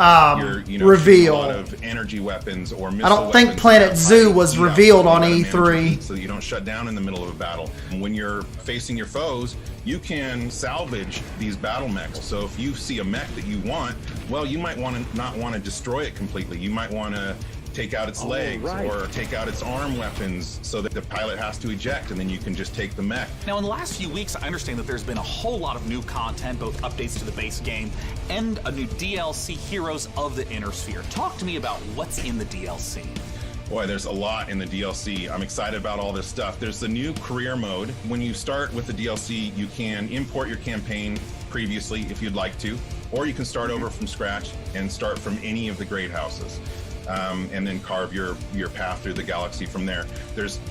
you're reveal. A lot of energy weapons or missile I don't think Planet Zoo was revealed on E3. So that you don't shut down in the middle of a battle. And when you're facing your foes, you can salvage these battle mechs. So if you see a mech that you want, well, you might not want to destroy it completely. You might want to take out its legs or take out its arm weapons so that the pilot has to eject, and then you can just take the mech. Now, in the last few weeks, I understand that there's been a whole lot of new content, both updates to the base game and a new DLC, Heroes of the Inner Sphere. Talk to me about what's in the DLC. Boy, there's a lot in the DLC. I'm excited about all this stuff. There's the new career mode. When you start with the DLC, you can import your campaign previously if you'd like to, or you can start over from scratch and start from any of the great houses. And then carve your path through the galaxy from there.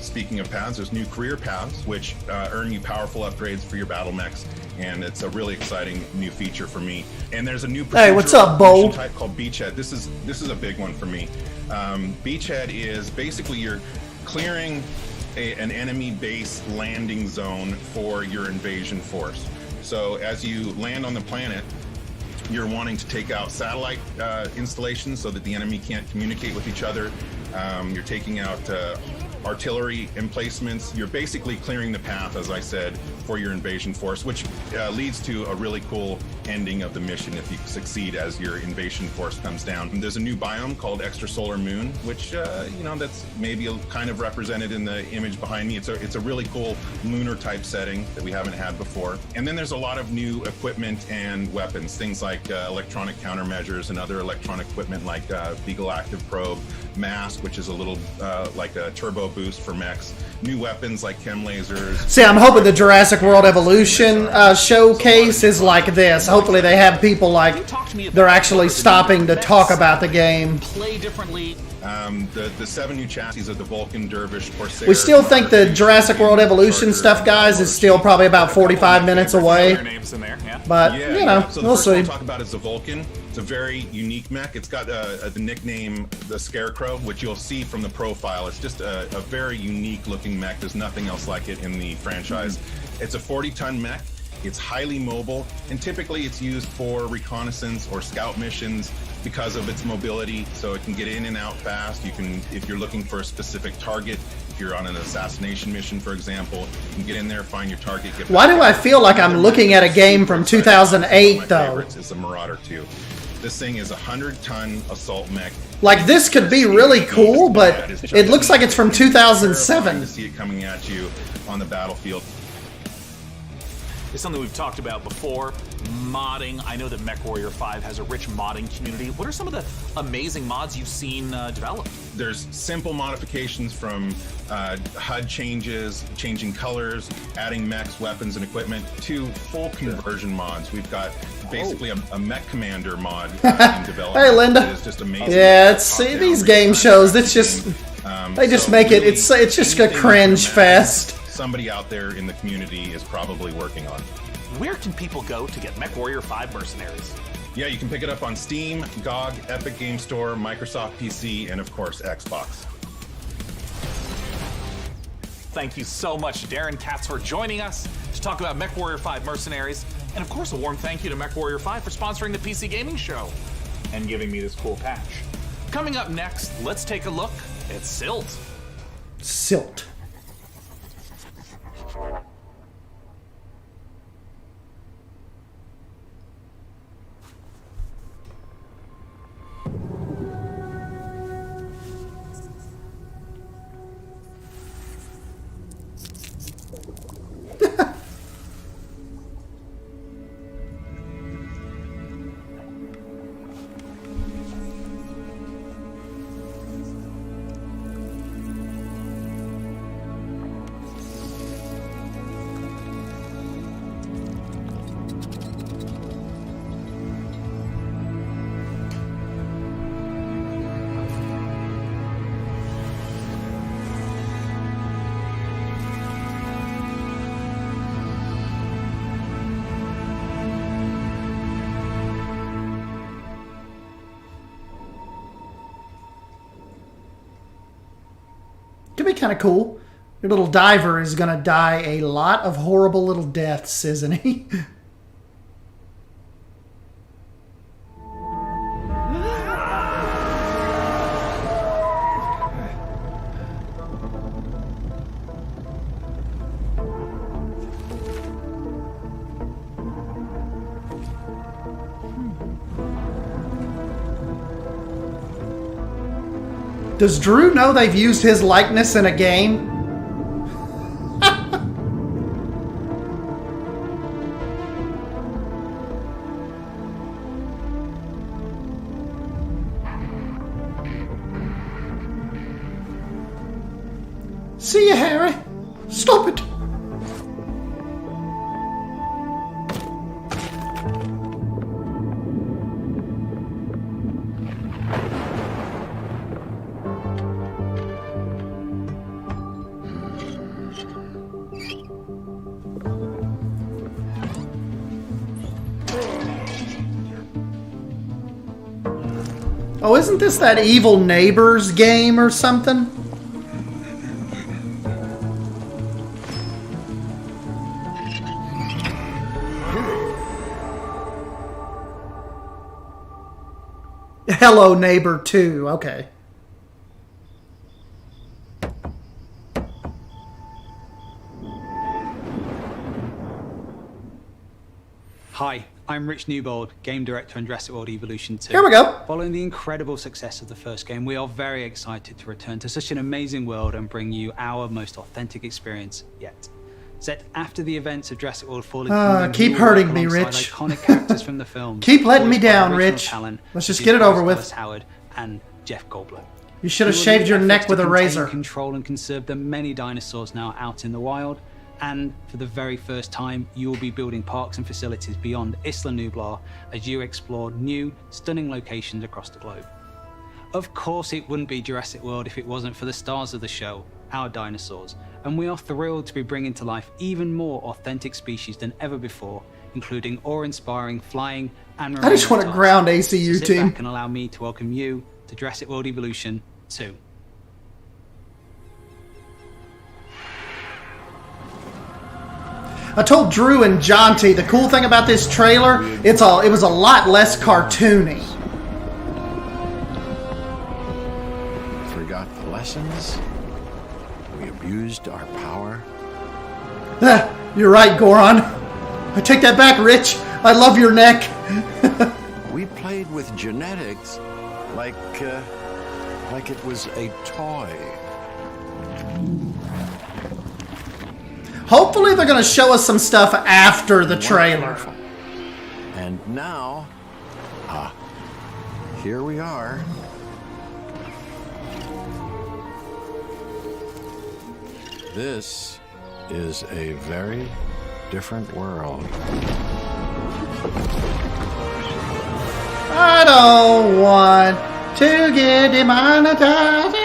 Speaking of paths, there's new career paths, which earn you powerful upgrades for your battle mechs, and it's a really exciting new feature for me. And there's a new what's up, Bold? Type called Beachhead. This is a big one for me. Beachhead is basically you're clearing an enemy base landing zone for your invasion force. So as you land on the planet, you're wanting to take out satellite installations so that the enemy can't communicate with each other. You're taking out artillery emplacements. You're basically clearing the path, as I said, for your invasion force, which leads to a really cool ending of the mission if you succeed as your invasion force comes down. And there's a new biome called Extrasolar Moon, which that's maybe kind of represented in the image behind me. It's a really cool lunar type setting that we haven't had before. And then there's a lot of new equipment and weapons, things like electronic countermeasures and other electronic equipment like Beagle Active Probe, Mask, which is a little like a turbo boost for mechs, new weapons like chem lasers. See, I'm hoping the Jurassic World Evolution showcase is like this. Hopefully they have people like they're actually stopping to talk about the game. Play differently. The 7 new chassis of the Vulcan, Dervish, Corsair. We still think the Jurassic World Evolution stuff, guys, is still probably about 45 minutes away. But, So we'll see. We'll talk about is the Vulcan. It's a very unique mech. It's got the nickname the Scarecrow, which you'll see from the profile. It's just a very unique looking mech. There's nothing else like it in the franchise. It's a 40-ton mech. It's highly mobile, and typically it's used for reconnaissance or scout missions because of its mobility, so it can get in and out fast. You can, if you're looking for a specific target, if you're on an assassination mission, for example, you can get in there, find your target. Why do I feel like I'm looking at a game from 2008, though? It's a Marauder 2. This thing is a 100-ton assault mech. Like, this could be really cool, but it looks like it's from 2007. To see it coming at you on the battlefield. It's something we've talked about before, modding. I know that MechWarrior 5 has a rich modding community. What are some of the amazing mods you've seen developed? There's simple modifications from HUD changes, changing colors, adding mechs, weapons, and equipment, to full conversion mods. We've got basically a mech commander mod in development. Hey, Linda. It's just amazing. Yeah, see these game shows. It's just they just make it. It's just a cringe fest. Somebody out there in the community is probably working on. Where can people go to get MechWarrior 5 Mercenaries? Yeah, you can pick it up on Steam, GOG, Epic Game Store, Microsoft PC, and of course, Xbox. Thank you so much, Darren Katz, for joining us to talk about MechWarrior 5 Mercenaries. And of course, a warm thank you to MechWarrior 5 for sponsoring the PC Gaming Show and giving me this cool patch. Coming up next, let's take a look at Silt. Silt. Could be kind of cool. Your little diver is going to die a lot of horrible little deaths, isn't he? Does Drew know they've used his likeness in a game? See you, Harry. Stop it. Oh, isn't this that Evil Neighbors game or something? Hello Neighbor 2, okay. Hi, I'm Rich Newbold, Game Director on Jurassic World Evolution 2. Here we go. Following the incredible success of the first game, we are very excited to return to such an amazing world and bring you our most authentic experience yet. Set after the events of Jurassic World Fallen Kingdom, keep hurting me, Rich. Iconic characters from the film. Keep letting me down, Rich. Let's just get it over with. Howard and Jeff Goldblum. You should have shaved your neck with a razor. Control and conserve the many dinosaurs now out in the wild. And for the very first time, you will be building parks and facilities beyond Isla Nublar as you explore new, stunning locations across the globe. Of course, it wouldn't be Jurassic World if it wasn't for the stars of the show, our dinosaurs. And we are thrilled to be bringing to life even more authentic species than ever before, including awe-inspiring flying and marine I just want a ground ACU Sit team. back and allow me to welcome you to Jurassic World Evolution 2. I told Drew and Jonty the cool thing about this trailer, it was a lot less cartoony. Forgot the lessons. We abused our power. You're right, Goron. I take that back, Rich. I love your neck. We played with genetics like it was a toy. Hopefully they're going to show us some stuff after the trailer. And now, here we are. This is a very different world. I don't want to get demonetized.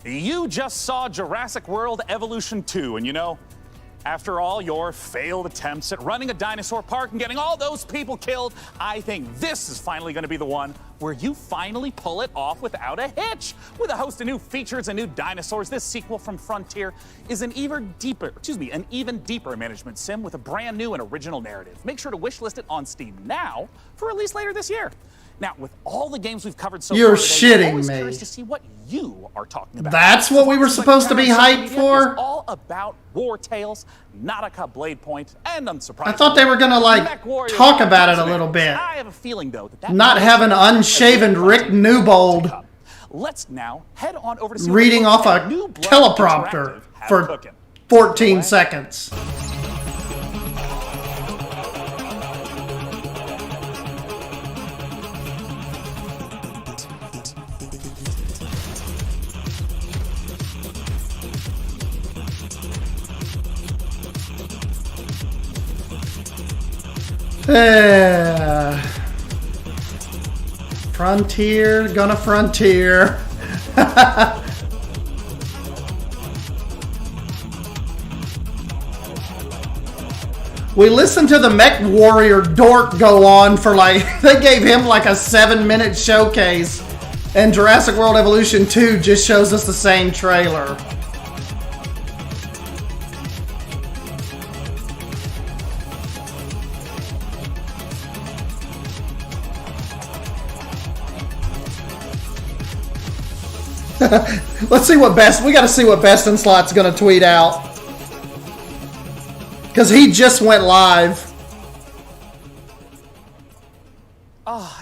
You just saw Jurassic World Evolution 2, and you know, After all your failed attempts at running a dinosaur park and getting all those people killed, I think this is finally going to be the one where you finally pull it off without a hitch. With a host of new features and new dinosaurs, this sequel from Frontier is an even deeper management sim with a brand new and original narrative. Make sure to wishlist it on Steam now for release later this year. Now, with all the games we've covered so You're far today, I'm shitting always me. curious to see what you are talking about. That's what we were supposed to be hyped for? It's all about WarTales, Nautica Blade Point, and unsurprisingly, I thought they were gonna MechWarrior talk about it a little bit. I have a feeling though that Not have an unshaven Rick Newbold Let's now head on over to see reading off a New Blood teleprompter Interactive have for cooking. 14 seconds. Frontier, gonna frontier. We listened to the MechWarrior dork go on for like, they gave him like a 7-minute showcase, and Jurassic World Evolution 2 just shows us the same trailer. Let's see what we gotta see what Best in Slot's gonna tweet out. Because he just went live.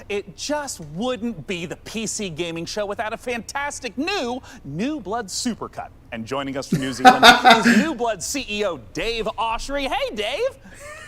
It just wouldn't be the PC gaming show without a fantastic new Blood Supercut. And joining us from New Zealand is New Blood CEO Dave Oshry. Hey, Dave!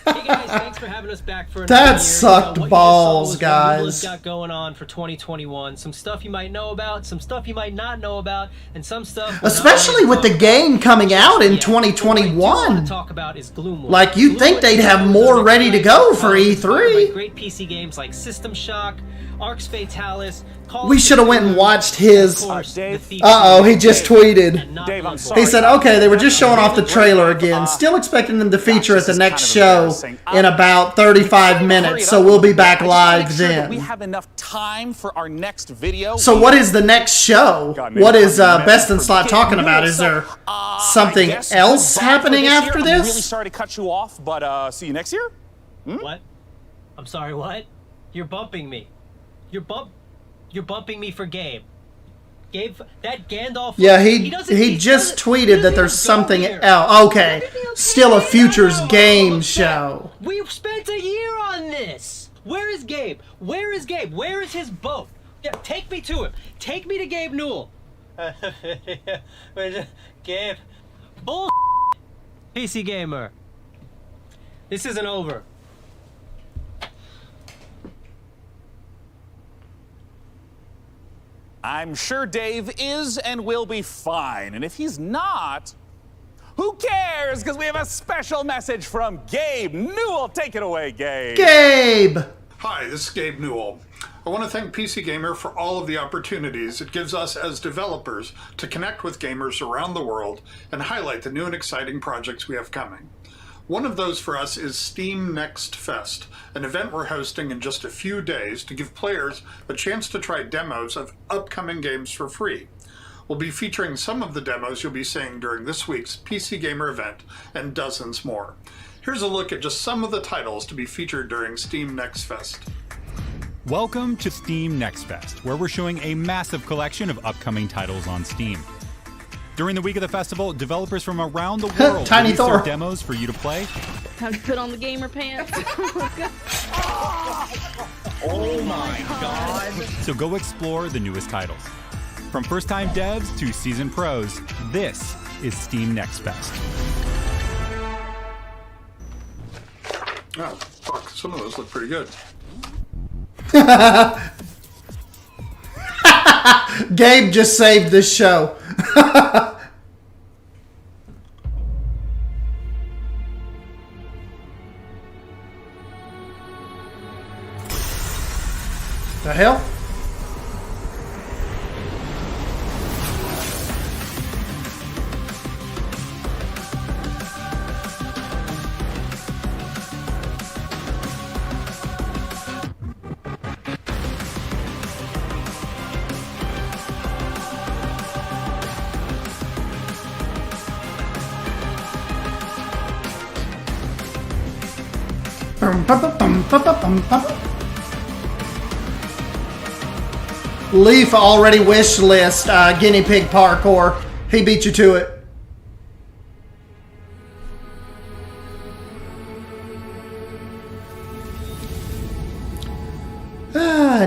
Hey guys, thanks for having us back for another That year. sucked What balls, you saw was what New guys. Blood's got going on for 2021. Some stuff you might know about, some stuff you might not know about, and some stuff Especially with the game coming out in 2021. talk about is Gloomwood. Like, you'd think they'd have more ready to go for E3. Great PC games like System Shock, Arcs Fatalis. We should have went and watched his. Uh-oh, he just tweeted. Dave, I'm sorry. He said, okay, they were just showing off the trailer again. Still expecting them to feature at the next show in about 35 minutes, so we'll be back live We then. have enough time for our next video. So what is the next show? What is Best in Slot talking about? Is there something else happening after I'm really this? sorry to cut you off, but see you next year? What? I'm sorry, what? You're bumping me. You're bumping me for Gabe. Gabe, that Gandalf. Yeah, he just tweeted that there's something else. Okay, still a Futures game show. We've spent a year on this. Where is Gabe? Where is Gabe? Where is his boat? Yeah, take me to him. Take me to Gabe Newell. Gabe. Bull. PC Gamer. This isn't over. I'm sure Dave is and will be fine. And if he's not, who cares? Because we have a special message from Gabe Newell. Take it away, Gabe. Gabe! Hi, this is Gabe Newell. I want to thank PC Gamer for all of the opportunities it gives us as developers to connect with gamers around the world and highlight the new and exciting projects we have coming. One of those for us is Steam Next Fest, an event we're hosting in just a few days to give players a chance to try demos of upcoming games for free. We'll be featuring some of the demos you'll be seeing during this week's PC Gamer event and dozens more. Here's a look at just some of the titles to be featured during Steam Next Fest. Welcome to Steam Next Fest, where we're showing a massive collection of upcoming titles on Steam. During the week of the festival, developers from around the world Tiny release Thor. their demos for you to play. Time to put on the gamer pants. Oh my god! So go explore the newest titles. From first-time devs to seasoned pros, this is Steam Next Fest. Oh, fuck, some of those look pretty good. Gabe just saved this show. The hell? Leaf already wish list guinea pig parkour. He beat you to it.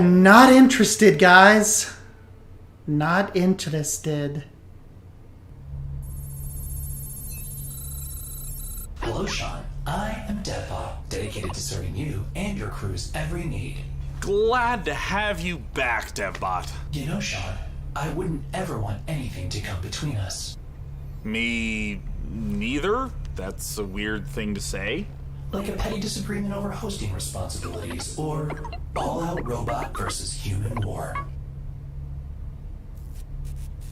Not interested, guys. Not interested. Hello, Sean. I am Deadbot, dedicated to serving you and your crew's every need. Glad to have you back, DevBot. You know, Sean, I wouldn't ever want anything to come between us. Me neither? That's a weird thing to say. Like a petty disagreement over hosting responsibilities, or all-out robot versus human war.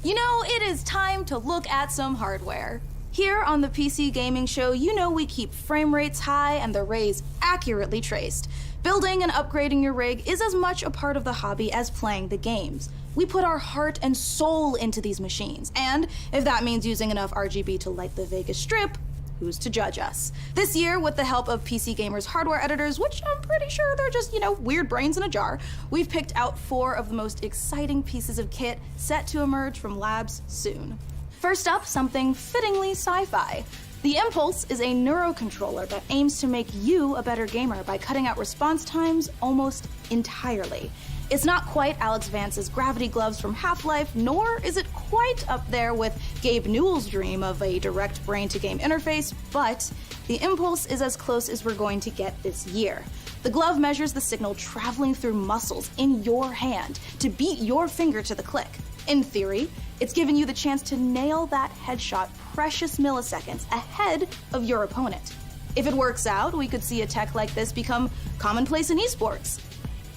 You know, it is time to look at some hardware. Here on the PC Gaming Show, you know we keep frame rates high and the rays accurately traced. Building and upgrading your rig is as much a part of the hobby as playing the games. We put our heart and soul into these machines, and if that means using enough RGB to light the Vegas Strip, who's to judge us? This year, with the help of PC Gamer's hardware editors, which I'm pretty sure they're just, weird brains in a jar, we've picked out 4 of the most exciting pieces of kit set to emerge from labs soon. First up, something fittingly sci-fi. The Impulse is a neurocontroller that aims to make you a better gamer by cutting out response times almost entirely. It's not quite Alex Vance's gravity gloves from Half-Life, nor is it quite up there with Gabe Newell's dream of a direct brain-to-game interface, but the Impulse is as close as we're going to get this year. The glove measures the signal traveling through muscles in your hand to beat your finger to the click. In theory, it's giving you the chance to nail that headshot precious milliseconds ahead of your opponent. If it works out, we could see a tech like this become commonplace in esports.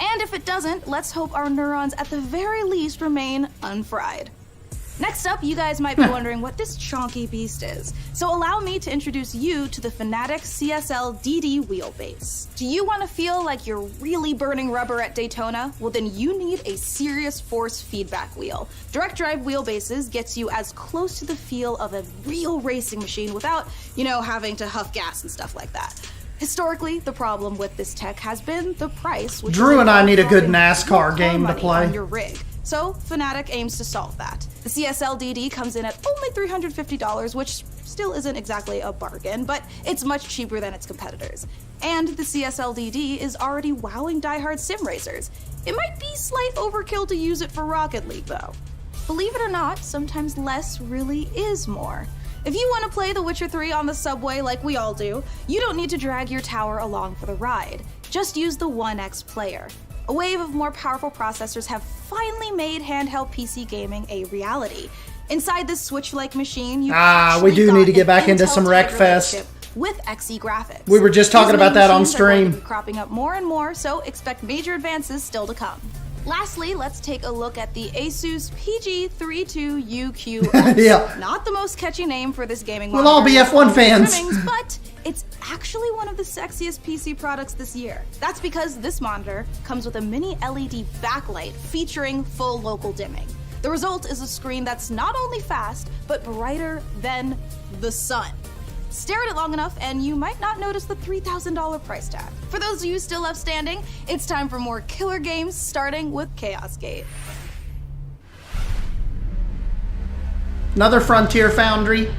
And if it doesn't, let's hope our neurons at the very least remain unfried. Next up, you guys might be wondering what this chonky beast is. So allow me to introduce you to the Fanatec CSL DD wheelbase. Do you want to feel like you're really burning rubber at Daytona? Well, then you need a serious force feedback wheel. Direct drive wheelbases gets you as close to the feel of a real racing machine without, having to huff gas and stuff like that. Historically, the problem with this tech has been the price. Which Drew and I need a good NASCAR game to play. On your rig. So Fanatec aims to solve that. The CSL DD comes in at only $350, which still isn't exactly a bargain, but it's much cheaper than its competitors. And the CSL DD is already wowing diehard sim racers. It might be slight overkill to use it for Rocket League, though. Believe it or not, sometimes less really is more. If you want to play The Witcher 3 on the subway like we all do, you don't need to drag your tower along for the ride. Just use the 1X player. A wave of more powerful processors have finally made handheld PC gaming a reality. Inside this Switch-like machine, you we do need to get back into some Wreckfest with XE graphics. We were just talking about that on stream. Cropping up more and more, so expect major advances still to come. Lastly, let's take a look at the Asus PG32UQX. Yeah. Not the most catchy name for this gaming monitor. We'll all be F1 fans. But it's actually one of the sexiest PC products this year. That's because this monitor comes with a mini LED backlight featuring full local dimming. The result is a screen that's not only fast, but brighter than the sun. Stare at it long enough and you might not notice the $3,000 price tag. For those of you still left standing, it's time for more killer games, starting with Chaos Gate. Another Frontier Foundry.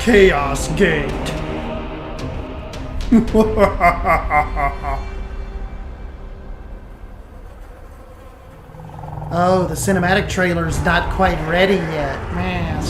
Chaos Gate. Oh, the cinematic trailer's not quite ready yet, man.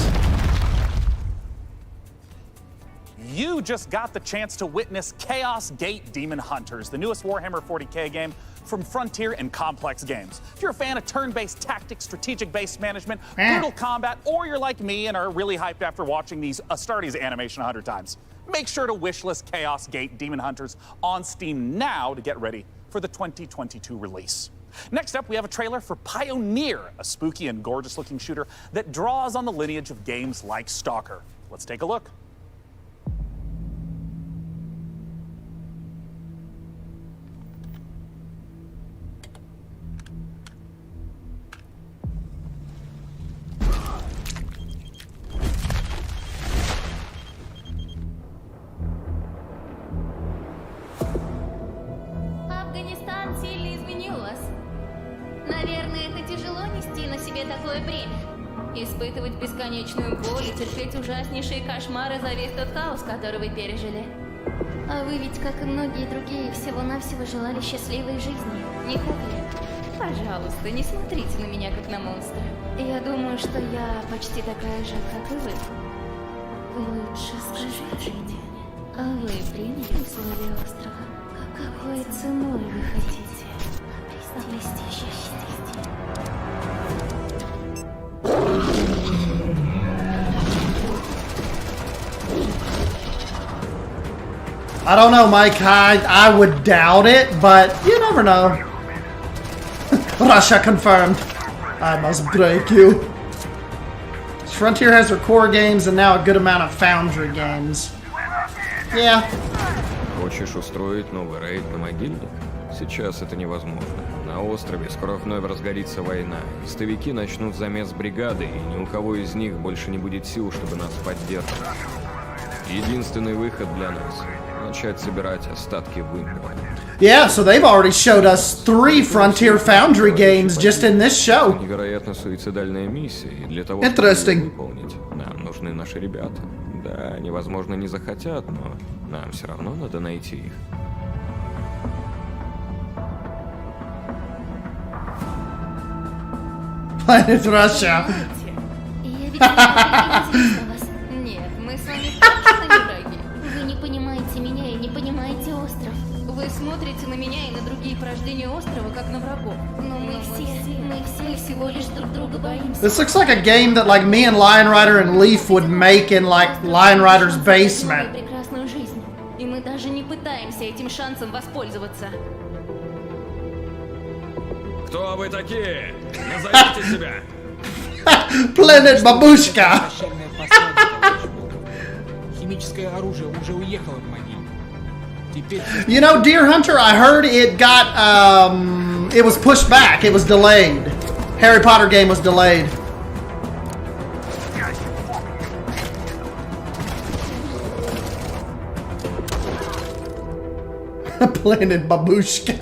You just got the chance to witness Chaos Gate Demon Hunters, the newest Warhammer 40k game from Frontier and Complex Games. If you're a fan of turn-based tactics, strategic-based management, brutal combat, or you're like me and are really hyped after watching these Astartes animation 100 times, make sure to wishlist Chaos Gate Demon Hunters on Steam now to get ready for the 2022 release. Next up, we have a trailer for Pioneer, a spooky and gorgeous-looking shooter that draws on the lineage of games like Stalker. Let's take a look. Афганистан сильно изменил вас. Наверное, это тяжело нести на себе такое бремя. Испытывать бесконечную боль и терпеть ужаснейшие кошмары за весь тот хаос, который вы пережили. А вы ведь, как и многие другие, всего-навсего желали счастливой жизни, не так ли? Пожалуйста, не смотрите на меня, как на монстра. Я думаю, что я почти такая же, как и вы. Вы лучше скажите мне, а вы приняли условия острова? Какой ценой вы хотите обрести счастье? I don't know, Mike. I would doubt it, but you never know. Russia confirmed. I must break you. Frontier has their core games and now a good amount of Foundry games. Yeah. Хочешь устроить новый рейд на могильник? Сейчас это невозможно. На острове скоро вновь разгорится война. Истовики начнут замес бригады, и ни у кого из них больше не будет сил, чтобы нас поддерживать. Единственный выход для нас — начать собирать остатки вымпела. Yeah, so they've already showed us 3 Frontier Foundry games just in this show. Невероятно суицидальная миссия, и для того, чтобы ее выполнить, нам нужны наши ребята. Да, они, возможно, не захотят, но нам все равно надо найти их. Planet Russia. Нет, мы с вами точно не враги. Вы не понимаете меня и не понимаете остров. Вы смотрите на меня и на другие порождения острова, как на врагов. Но мы все всего лишь друг друга боимся. This looks like a game that like me and Lion Rider and Leaf would make in like Lion Rider's basement. Прекрасную жизнь. И мы даже не пытаемся этим шансом воспользоваться. Кто вы такие? Назовите себя. Planet Babushka. Химическое оружие уже уехало в могилу. You know, Deer Hunter, I heard it got, it was pushed back. It was delayed. Harry Potter game was delayed. Planet Babushka.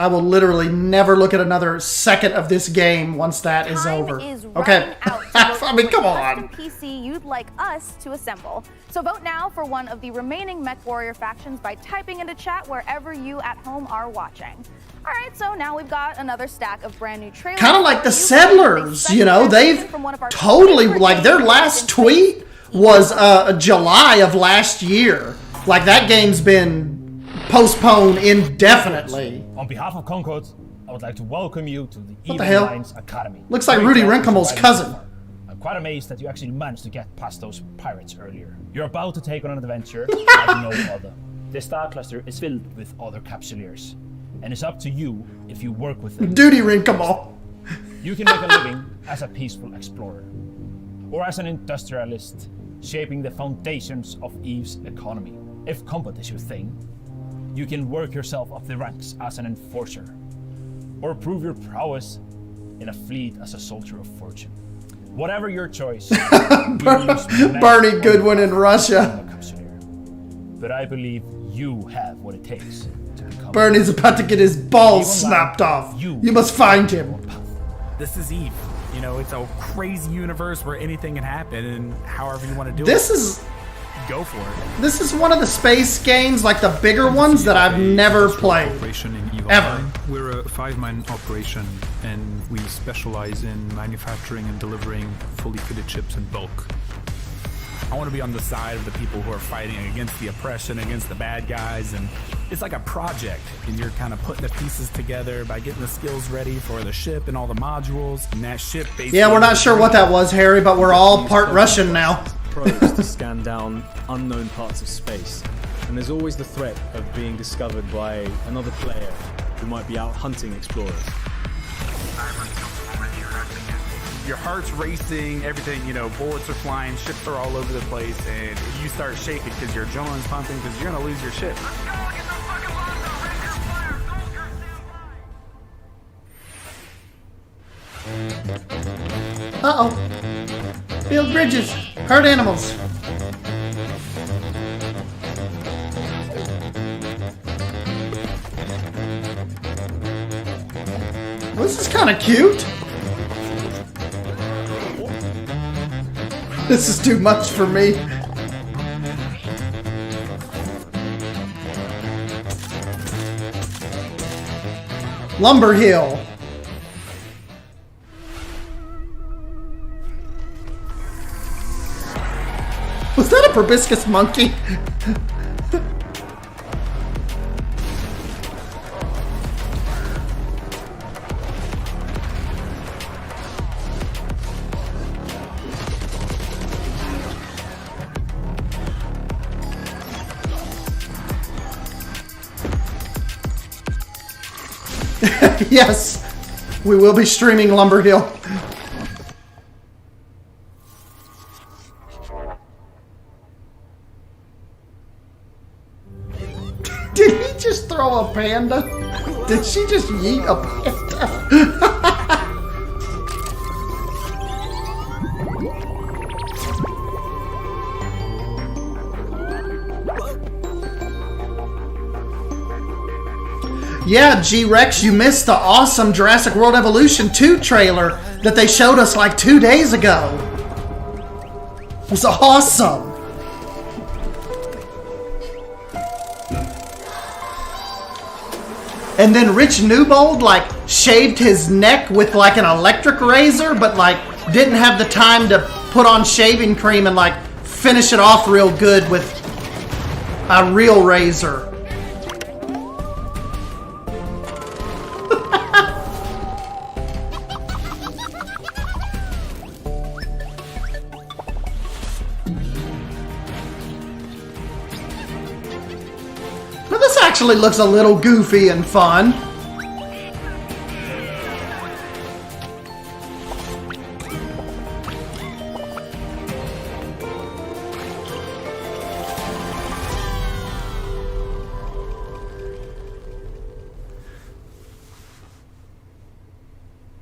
I will literally never look at another second of this game once that is over. Okay. I mean, come on. PC you'd like us to assemble. So vote now for one of the remaining MechWarrior factions by typing into chat wherever you at home are watching. All right, so now we've got another stack of brand new trailers. Kind of like the Settlers, you know, they've totally, like their last tweet was July of last year. Like that game's been postponed indefinitely. On behalf of Concord, I would like to welcome you to the What the hell? Lines Academy. Looks like Rudy Rinkelmel's cousin. I'm quite amazed that you actually managed to get past those pirates earlier. You're about to take on an adventure like no other. The Star Cluster is filled with other capsuleers, and it's up to you if you work with them. Duty Rinkelmel. You can make a living as a peaceful explorer, or as an industrialist, shaping the foundations of Eve's economy. If combat is your thing, you can work yourself up the ranks as an enforcer, or prove your prowess in a fleet as a soldier of fortune. Whatever your choice, Bernie Goodwin in Russia. But I believe you have what it takes to become. Bernie's about to get his balls snapped off. You must find him. This is Eve. You know, it's a crazy universe where anything can happen, and however you want to do This it. is Go for it. This is one of the space games, like the bigger ones, that I've never played. Ever. We're a 5-man operation, and we specialize in manufacturing and delivering fully fitted chips in bulk. I want to be on the side of the people who are fighting against the oppression, against the bad guys, and it's like a project, and you're kind of putting the pieces together by getting the skills ready for the ship and all the modules, and that ship basically... Yeah, we're not sure what that was, Harry, but we're all part Russian now. Probes to scan down unknown parts of space, and there's always the threat of being discovered by another player who might be out hunting explorers. Your heart's racing, everything, you know, bullets are flying, ships are all over the place, and if you start shaking because your adrenaline's pumping because you're going to lose your ship. Uh-oh. Build bridges. Hurt animals. Well, this is kind of cute. This is too much for me. Lumber Hill. Was that a proboscis monkey? Yes, we will be streaming Lumber Hill. Did he just throw a panda? Did she just yeet a panda? Yeah, G-Rex, you missed the awesome Jurassic World Evolution 2 trailer that they showed us like 2 days ago. It was awesome. And then Rich Newbold like shaved his neck with like an electric razor, but like didn't have the time to put on shaving cream and like finish it off real good with a real razor. Actually looks a little goofy and fun.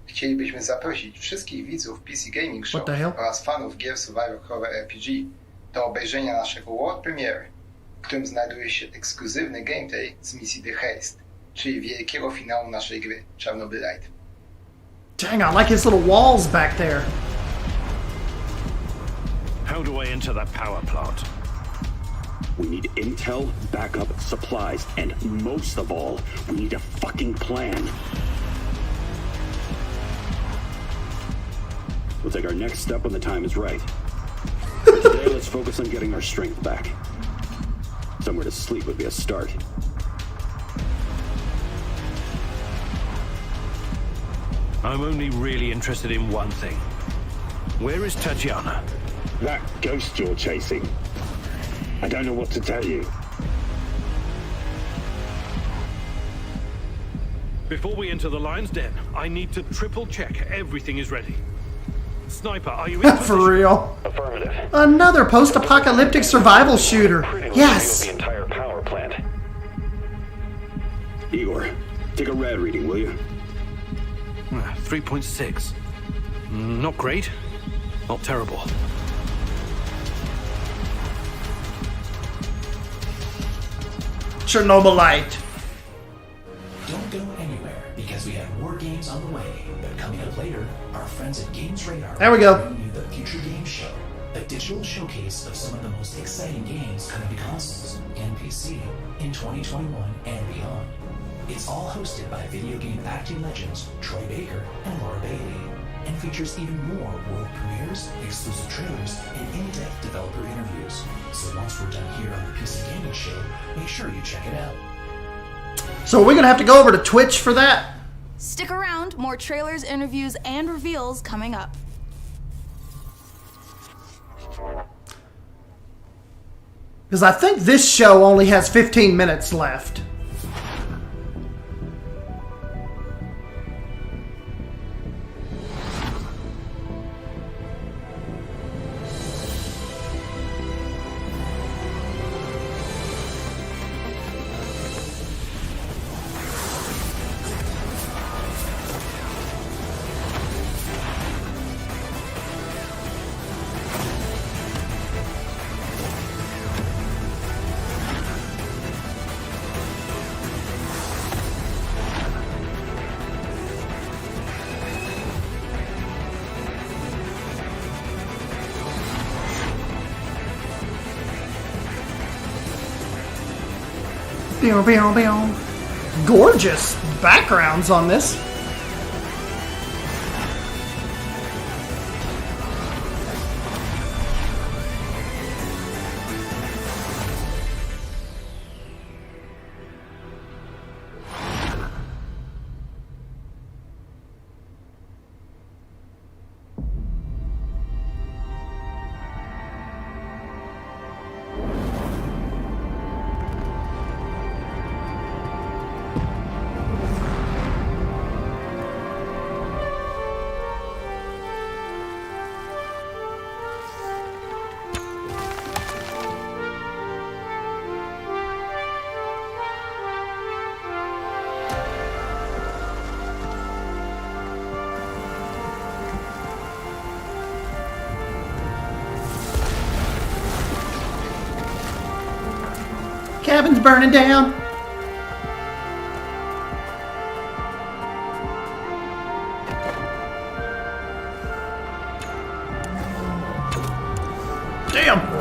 Chcielibyśmy zaprosić wszystkich widzów PC Gaming Show oraz fanów gier Survivor Horror RPG do obejrzenia naszego world premiery, w którym znajduje się ekskluzywny gameplay z misji The Haste, czyli wielkiego finału naszej gry Czarnobylite. Dang, I like his little walls back there. How do I enter that power plant? We need intel, backup, supplies, and most of all, we need a fucking plan. We'll take our next step when the time is right. Today, let's focus on getting our strength back. Somewhere to sleep would be a start. I'm only really interested in one thing. Where is Tatiana? That ghost you're chasing. I don't know what to tell you. Before we enter the lion's den, I need to triple check everything is ready. Sniper, are you in For real? Affirmative. Another post-apocalyptic survival shooter. Yes. The entire power plant. Igor, take a rad reading, will you? 3.6. Not great. Not terrible. Chernobylite. Don't go anywhere because we have more games on the way. But coming up later, our friends at Games Radar There we go. will bring you the Future Games Show, a digital showcase of some of the most exciting games coming to consoles and PC in 2021 and beyond. It's all hosted by video game acting legends Troy Baker and Laura Bailey, and and features even more world premieres, exclusive trailers, and in-depth developer interviews. So once we're done here on the PC Gaming Show, make sure you check it out. So we're gonna have to go over to Twitch for that? Stick around, more trailers, interviews, and reveals coming up. Because I think this show only has 15 minutes left. Gorgeous backgrounds on this. Cabin's burning down. Damn.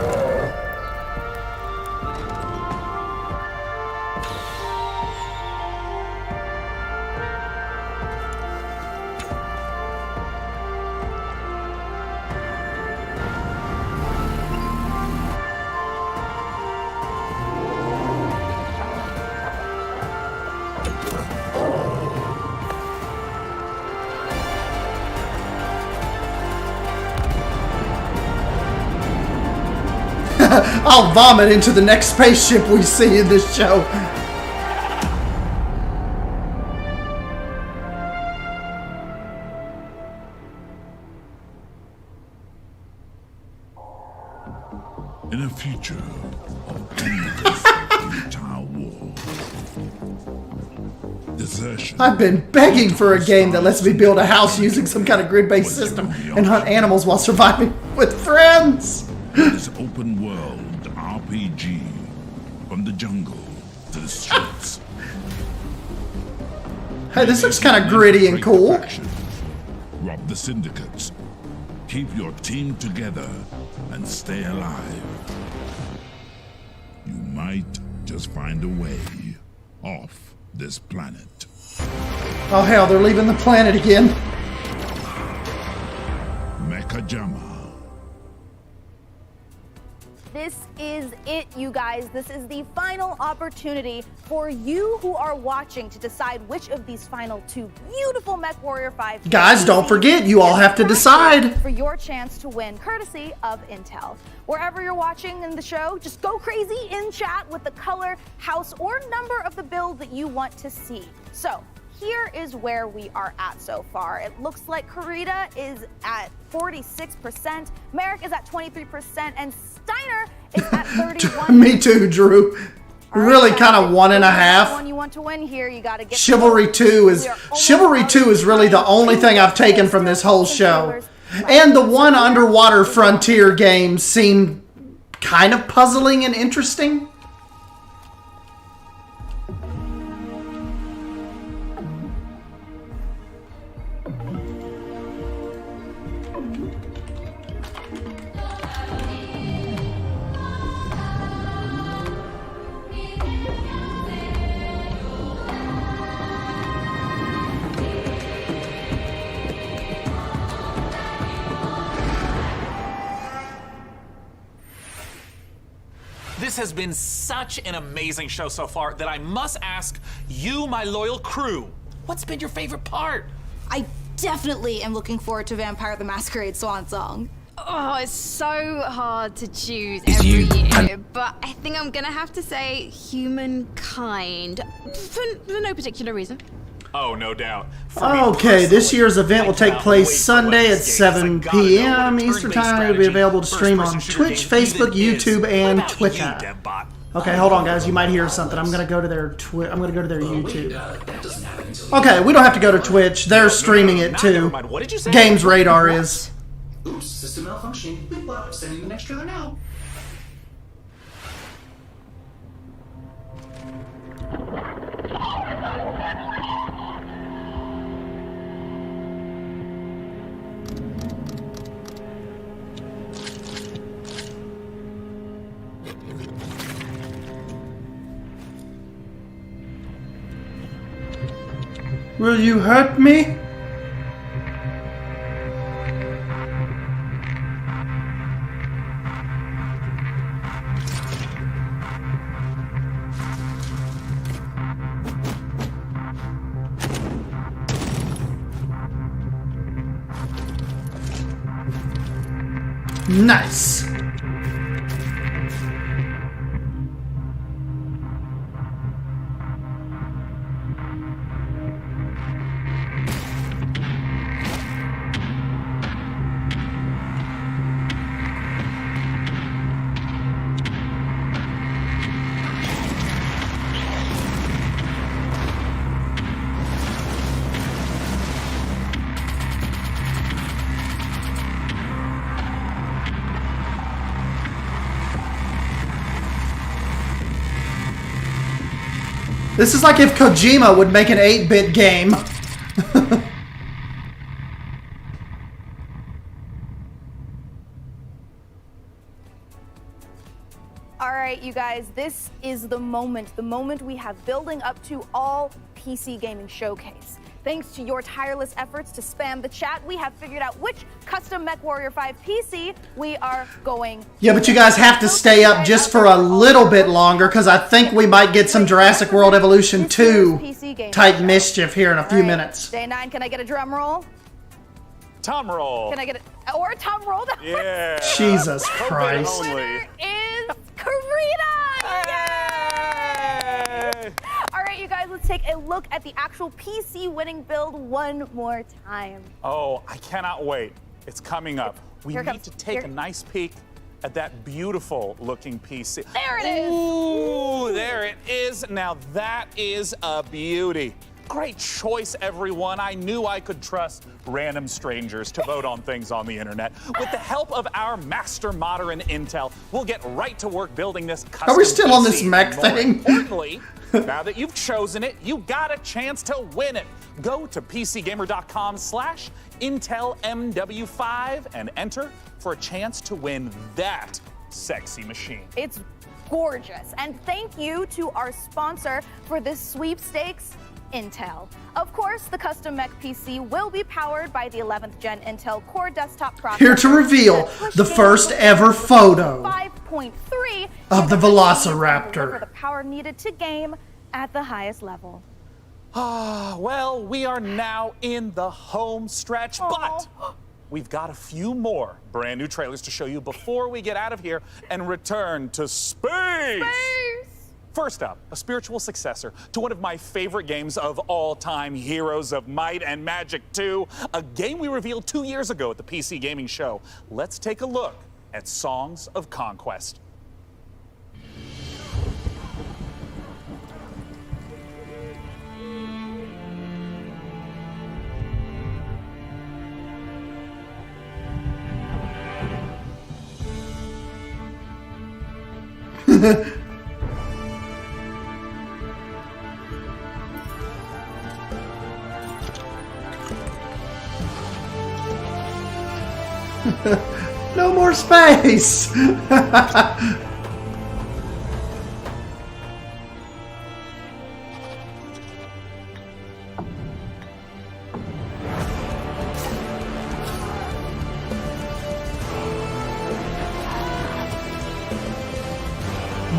I'll vomit into the next spaceship we see in this show. In a future of endless futile war, desertion. I've been begging for a game that lets me build a house using some kind of grid-based system and hunt animals while surviving with friends. This open world RPG, from the jungle to the streets. Hey, this looks kind of gritty and cool. Rob the syndicates. Keep your team together and stay alive. You might just find a way off this planet. Oh hell, they're leaving the planet again. Mechajama. This is it, you guys. This is the final opportunity for you who are watching to decide which of these final two beautiful MechWarrior 5 Guys, don't forget, you all have to decide for your chance to win, courtesy of Intel. Wherever you're watching in the show, just go crazy in chat with the color, house, or number of the build that you want to see. So here is where we are at so far. It looks like Karita is at 46%, Merrick is at 23%, and Steiner is at 31%. Me too, Drew. Really kind of 1.5. One you want to win here, you got to get Chivalry 2 is really the only thing I've taken from this whole show. And the one underwater frontier game seemed kind of puzzling and interesting. This has been such an amazing show so far that I must ask you, my loyal crew, what's been your favorite part? I definitely am looking forward to Vampire the Masquerade Swan Song. Oh, it's so hard to choose every year, but I think I'm gonna have to say Humankind, for no particular reason. Oh, no doubt. Okay, this year's event will take place Sunday at 7 p.m. Eastern Time. It will be available to stream on Twitch, Facebook, YouTube, and Twitter. Okay, hold on, guys. You might hear something. I'm gonna go to their I'm gonna go to their YouTube. Okay, we don't have to go to Twitch. They're streaming it too. Games Radar is. Oops, system malfunctioning. Sending the next trailer now. Will you hurt me? Nice. This is like if Kojima would make an 8-bit game. All right, you guys, this is the moment we have building up to all PC Gaming Showcase. Thanks to your tireless efforts to spam the chat, we have figured out which custom MechWarrior 5 PC we are going. Yeah, but you guys have to stay up just for a little bit longer because I think we might get some Jurassic World Evolution 2 type mischief here in a few minutes. Day 9, can I get a drum roll? Tom roll. Can I get or a tom roll? Yeah. Jesus Christ. The winner is Karina! Yay! All right, you guys, let's take a look at the actual PC winning build one more time. Oh, I cannot wait. It's coming up. We need to take a nice peek at that beautiful looking PC. There it is. Ooh, there it is. Now that is a beauty. Great choice, everyone. I knew I could trust random strangers to vote on things on the internet. With the help of our master modder and Intel, we'll get right to work building this custom Are we still on this PC. mech More thing? Importantly, now that you've chosen it, you got a chance to win it. Go to PCGamer.com/IntelMW5 and enter for a chance to win that sexy machine. It's gorgeous. And thank you to our sponsor for this sweepstakes, Intel. Of course, the custom mech PC will be powered by the 11th gen Intel Core desktop processor. Here to reveal the first ever photo 5.3 of the Velociraptor. For the power needed to game at the highest level. Well, we are now in the home stretch, but we've got a few more brand new trailers to show you before we get out of here and return to space. First up, a spiritual successor to one of my favorite games of all time, Heroes of Might and Magic 2, a game we revealed 2 years ago at the PC Gaming Show. Let's take a look at Songs of Conquest. No more space!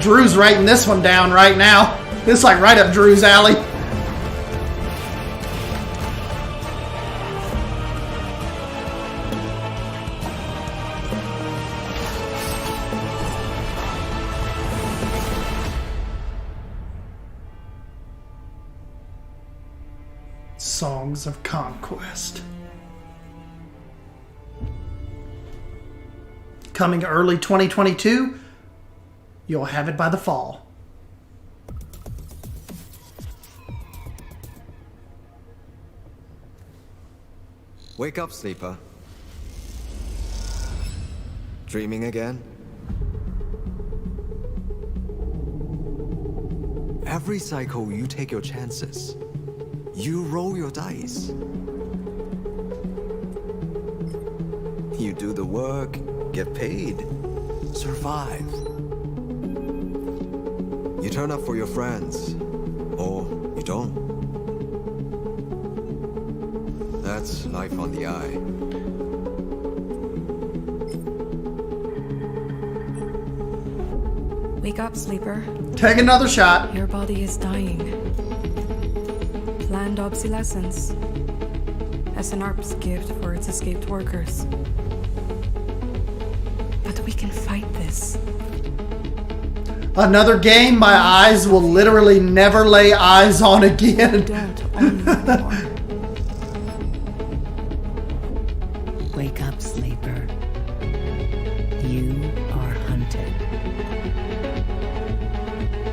Drew's writing this one down right now. It's like right up Drew's alley. Songs of Conquest. Coming early 2022, you'll have it by the fall. Wake up, sleeper. Dreaming again? Every cycle, you take your chances. You roll your dice. You do the work, get paid, survive. You turn up for your friends, or you don't. That's life on the eye. Wake up, sleeper. Take another shot. Your body is dying. Planned obsolescence. As an ARP's gift for its escaped workers. But we can fight this. Another game my eyes will literally never lay eyes on again. Don't own you anymore. Wake up, sleeper. You are hunted.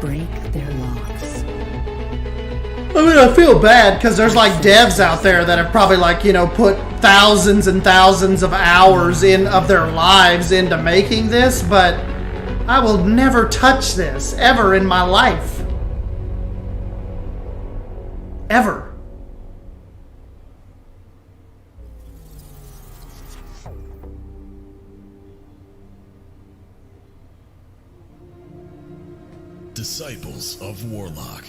Break their locks. I mean, I feel bad because there's like devs out there that have probably like, you know, put thousands and thousands of hours of their lives into making this, but I will never touch this ever in my life. Ever. Disciples of Warlock.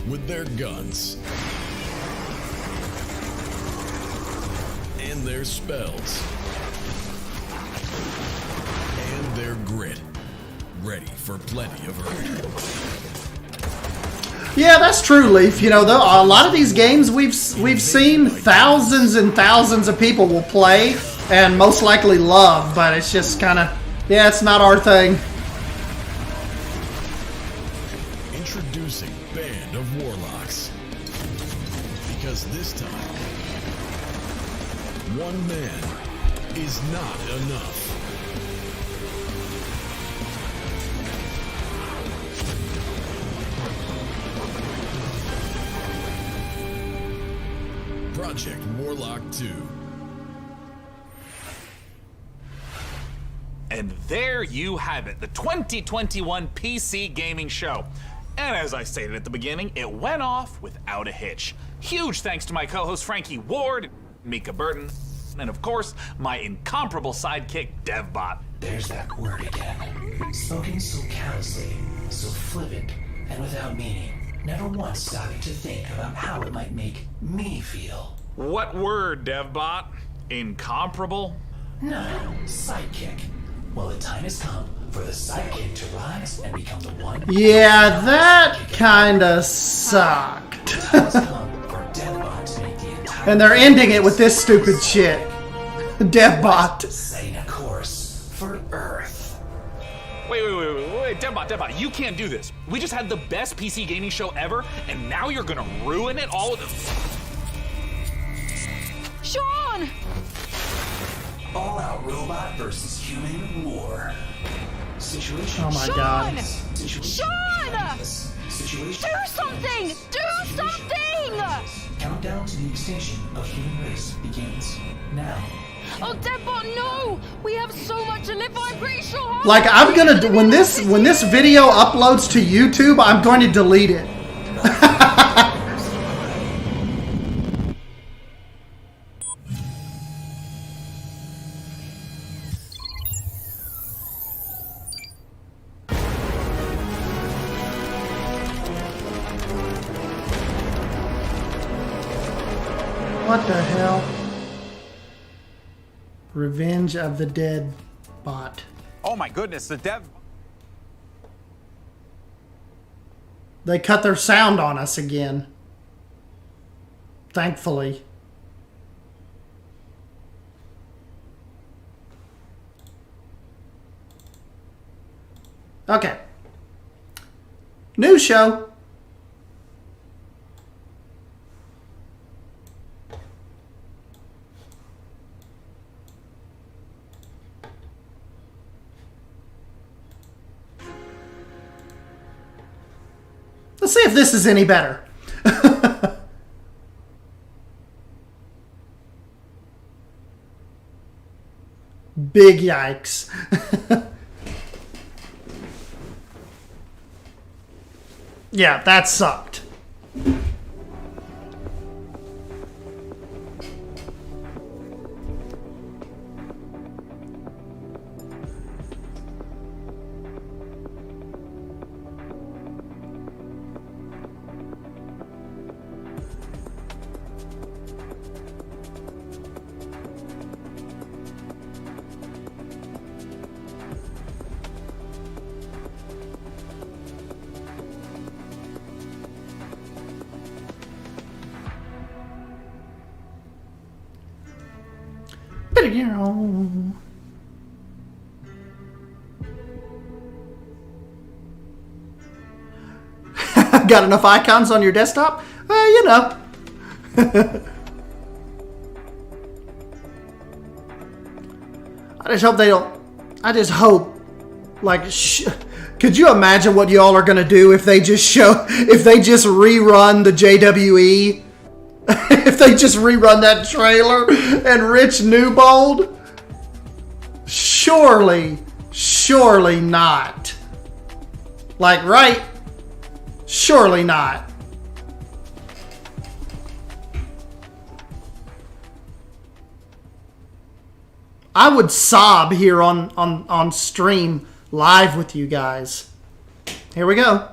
With their guns and their spells and their grit, ready for plenty of hurt. Yeah, that's true, Leaf. You know, a lot of these games we've seen thousands and thousands of people will play and most likely love, but it's just kind of, yeah, it's not our thing. Introducing Band of Warlocks. Because this time, one man is not enough. Project Warlock 2. And there you have it, the 2021 PC Gaming Show. And as I stated at the beginning, it went off without a hitch. Huge thanks to my co-host Frankie Ward, Mika Burton, and of course, my incomparable sidekick, DevBot. There's that word again. Spoken so callously, so flippant, and without meaning. Never once stopping to think about how it might make me feel. What word, DevBot? Incomparable? No, sidekick. Well, the time has come for the sidekick to rise and become the one. Yeah, that kinda sucked. And they're ending it with this stupid shit. DevBot. Setting a course for Earth. Wait, DevBot, you can't do this. We just had the best PC gaming show ever, and now you're gonna ruin it all with this. Sean! All-out robot versus human war. Situation. Oh my God. Sean! Situation. Do something! Do something! Countdown to the extinction of human race begins now. Oh, DevBot, no! We have so much to live for. I'm pretty sure. Like, I'm gonna when this video uploads to YouTube, I'm going to delete it. What the hell? Revenge of the Dead. bot. Oh my goodness, the dev... They cut their sound on us again. Thankfully. Okay. New show. Let's see if this is any better. Big yikes. Yeah, that sucked. Got enough icons on your desktop? You know. I just hope they don't... I just hope... Like, could you imagine what y'all are gonna do if they just show... If they just rerun the JWE? If they just rerun that trailer and Rich Newbold? Surely not. Like, right? Surely not. I would sob here on stream live with you guys. Here we go.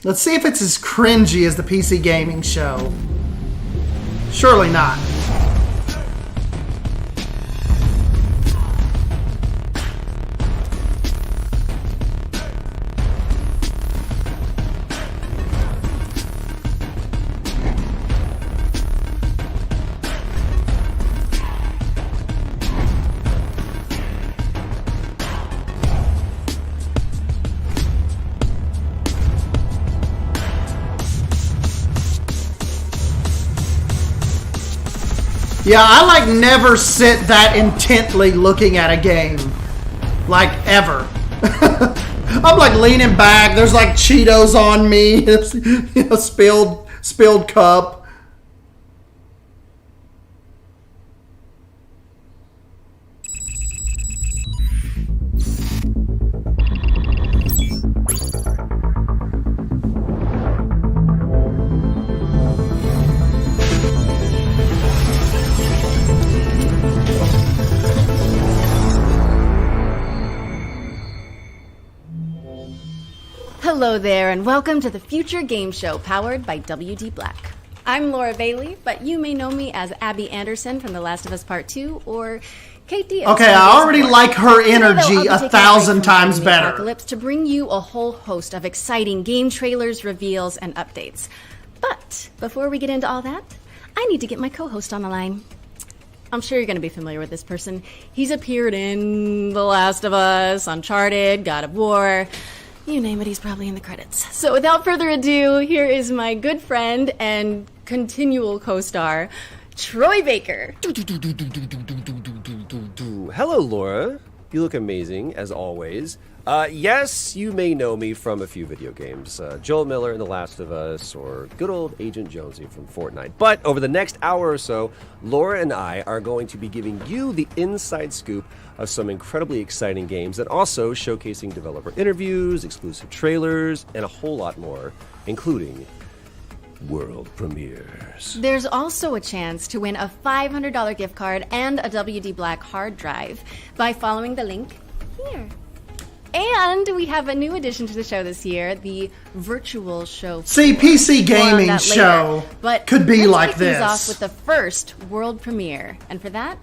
Let's see if it's as cringy as the PC gaming show. Surely not. Yeah, I like never sit that intently looking at a game. Like, ever. I'm like leaning back, there's like Cheetos on me, you know, spilled cup. Hello there, and welcome to the Future Game Show, powered by WD Black. I'm Laura Bailey, but you may know me as Abby Anderson from The Last of Us Part 2, or KD. Okay, I already like her energy 1,000 times better. Apocalypse to bring you a whole host of exciting game trailers, reveals, and updates. But before we get into all that, I need to get my co-host on the line. I'm sure you're going to be familiar with this person. He's appeared in The Last of Us, Uncharted, God of War. You name it, he's probably in the credits. So without further ado, here is my good friend and continual co-star, Troy Baker. Hello, Laura. You look amazing, as always. Yes, you may know me from a few video games. Joel Miller in The Last of Us, or good old Agent Jonesy from Fortnite. But over the next hour or so, Laura and I are going to be giving you the inside scoop of some incredibly exciting games, and also showcasing developer interviews, exclusive trailers, and a whole lot more, including world premieres. There's also a chance to win a $500 gift card and a WD Black hard drive by following the link here. And we have a new addition to the show this year, the virtual show. See, PC gaming later, show but could be let's like kick things this. off with the first world premiere, and for that,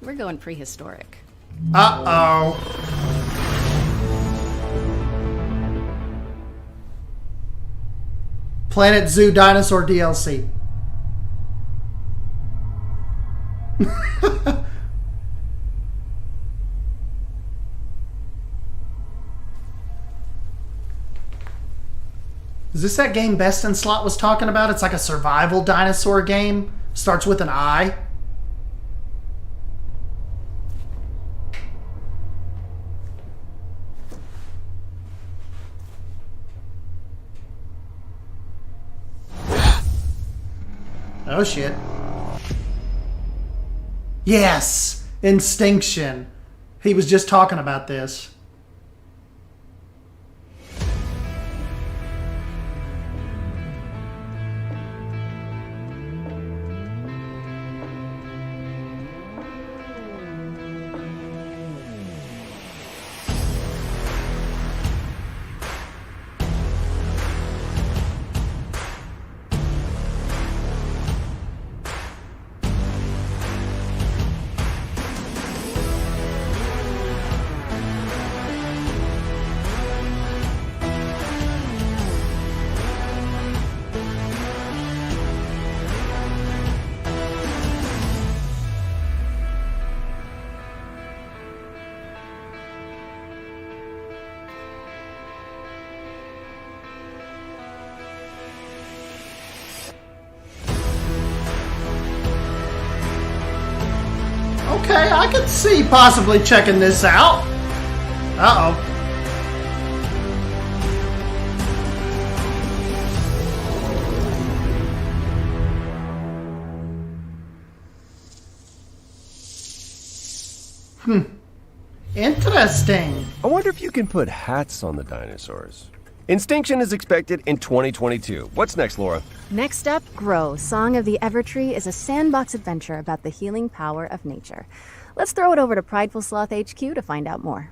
we're going prehistoric. Uh-oh. Planet Zoo Dinosaur DLC. Is this that game Best in Slot was talking about? It's like a survival dinosaur game. Starts with an I. Oh shit. Yes! Instinction. He was just talking about this. Okay, I could see possibly checking this out. Uh-oh. Interesting. I wonder if you can put hats on the dinosaurs. Instinction is expected in 2022. What's next, Laura? Next up, Grow, Song of the Evertree is a sandbox adventure about the healing power of nature. Let's throw it over to Prideful Sloth HQ to find out more.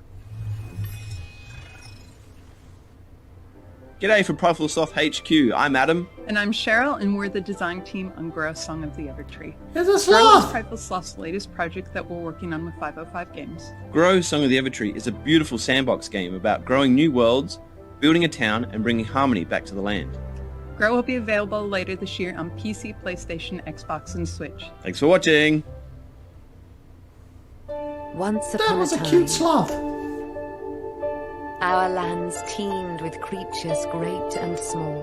G'day from Prideful Sloth HQ. I'm Adam. And I'm Cheryl, and we're the design team on Grow, Song of the Evertree. It's a Grow sloth! is Prideful Sloth's latest project that we're working on with 505 Games. Grow, Song of the Evertree is a beautiful sandbox game about growing new worlds, building a town, and bringing harmony back to the land. Grow will be available later this year on PC, PlayStation, Xbox, and Switch. Thanks for watching. Once That upon was a a time, cute sloth. our lands teemed with creatures great and small.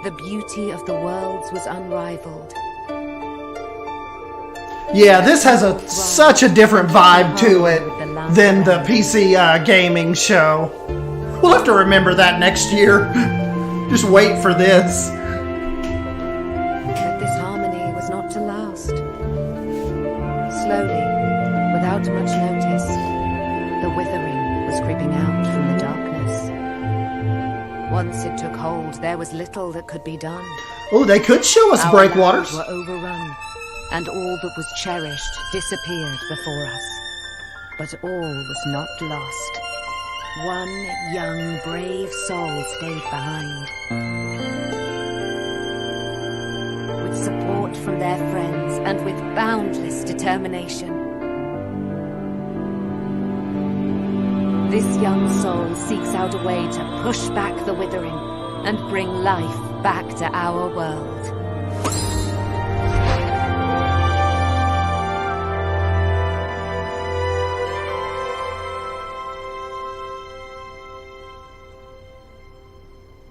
The beauty of the worlds was unrivaled. Yeah, this has such a different vibe to it than the PC gaming show. We'll have to remember that next year. Just wait for this. But this harmony was not to last. Slowly, without much notice, the withering was creeping out from the darkness. Once it took hold, there was little that could be done. Oh, they could show us Our breakwaters. lands were overrun, and all that was cherished disappeared before us. But all was not lost. One young, brave soul stayed behind. With support from their friends and with boundless determination. This young soul seeks out a way to push back the withering and bring life back to our world.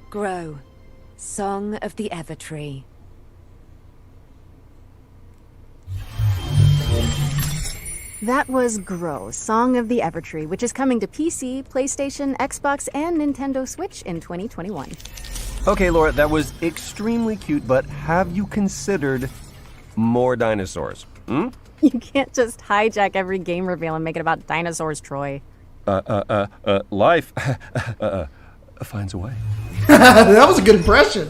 Grow, Song of the Evertree. That was Grow, Song of the Evertree, which is coming to PC, PlayStation, Xbox, and Nintendo Switch in 2021. Okay, Laura, that was extremely cute, but have you considered more dinosaurs? Hmm? You can't just hijack every game reveal and make it about dinosaurs, Troy. Life finds a way. That was a good impression.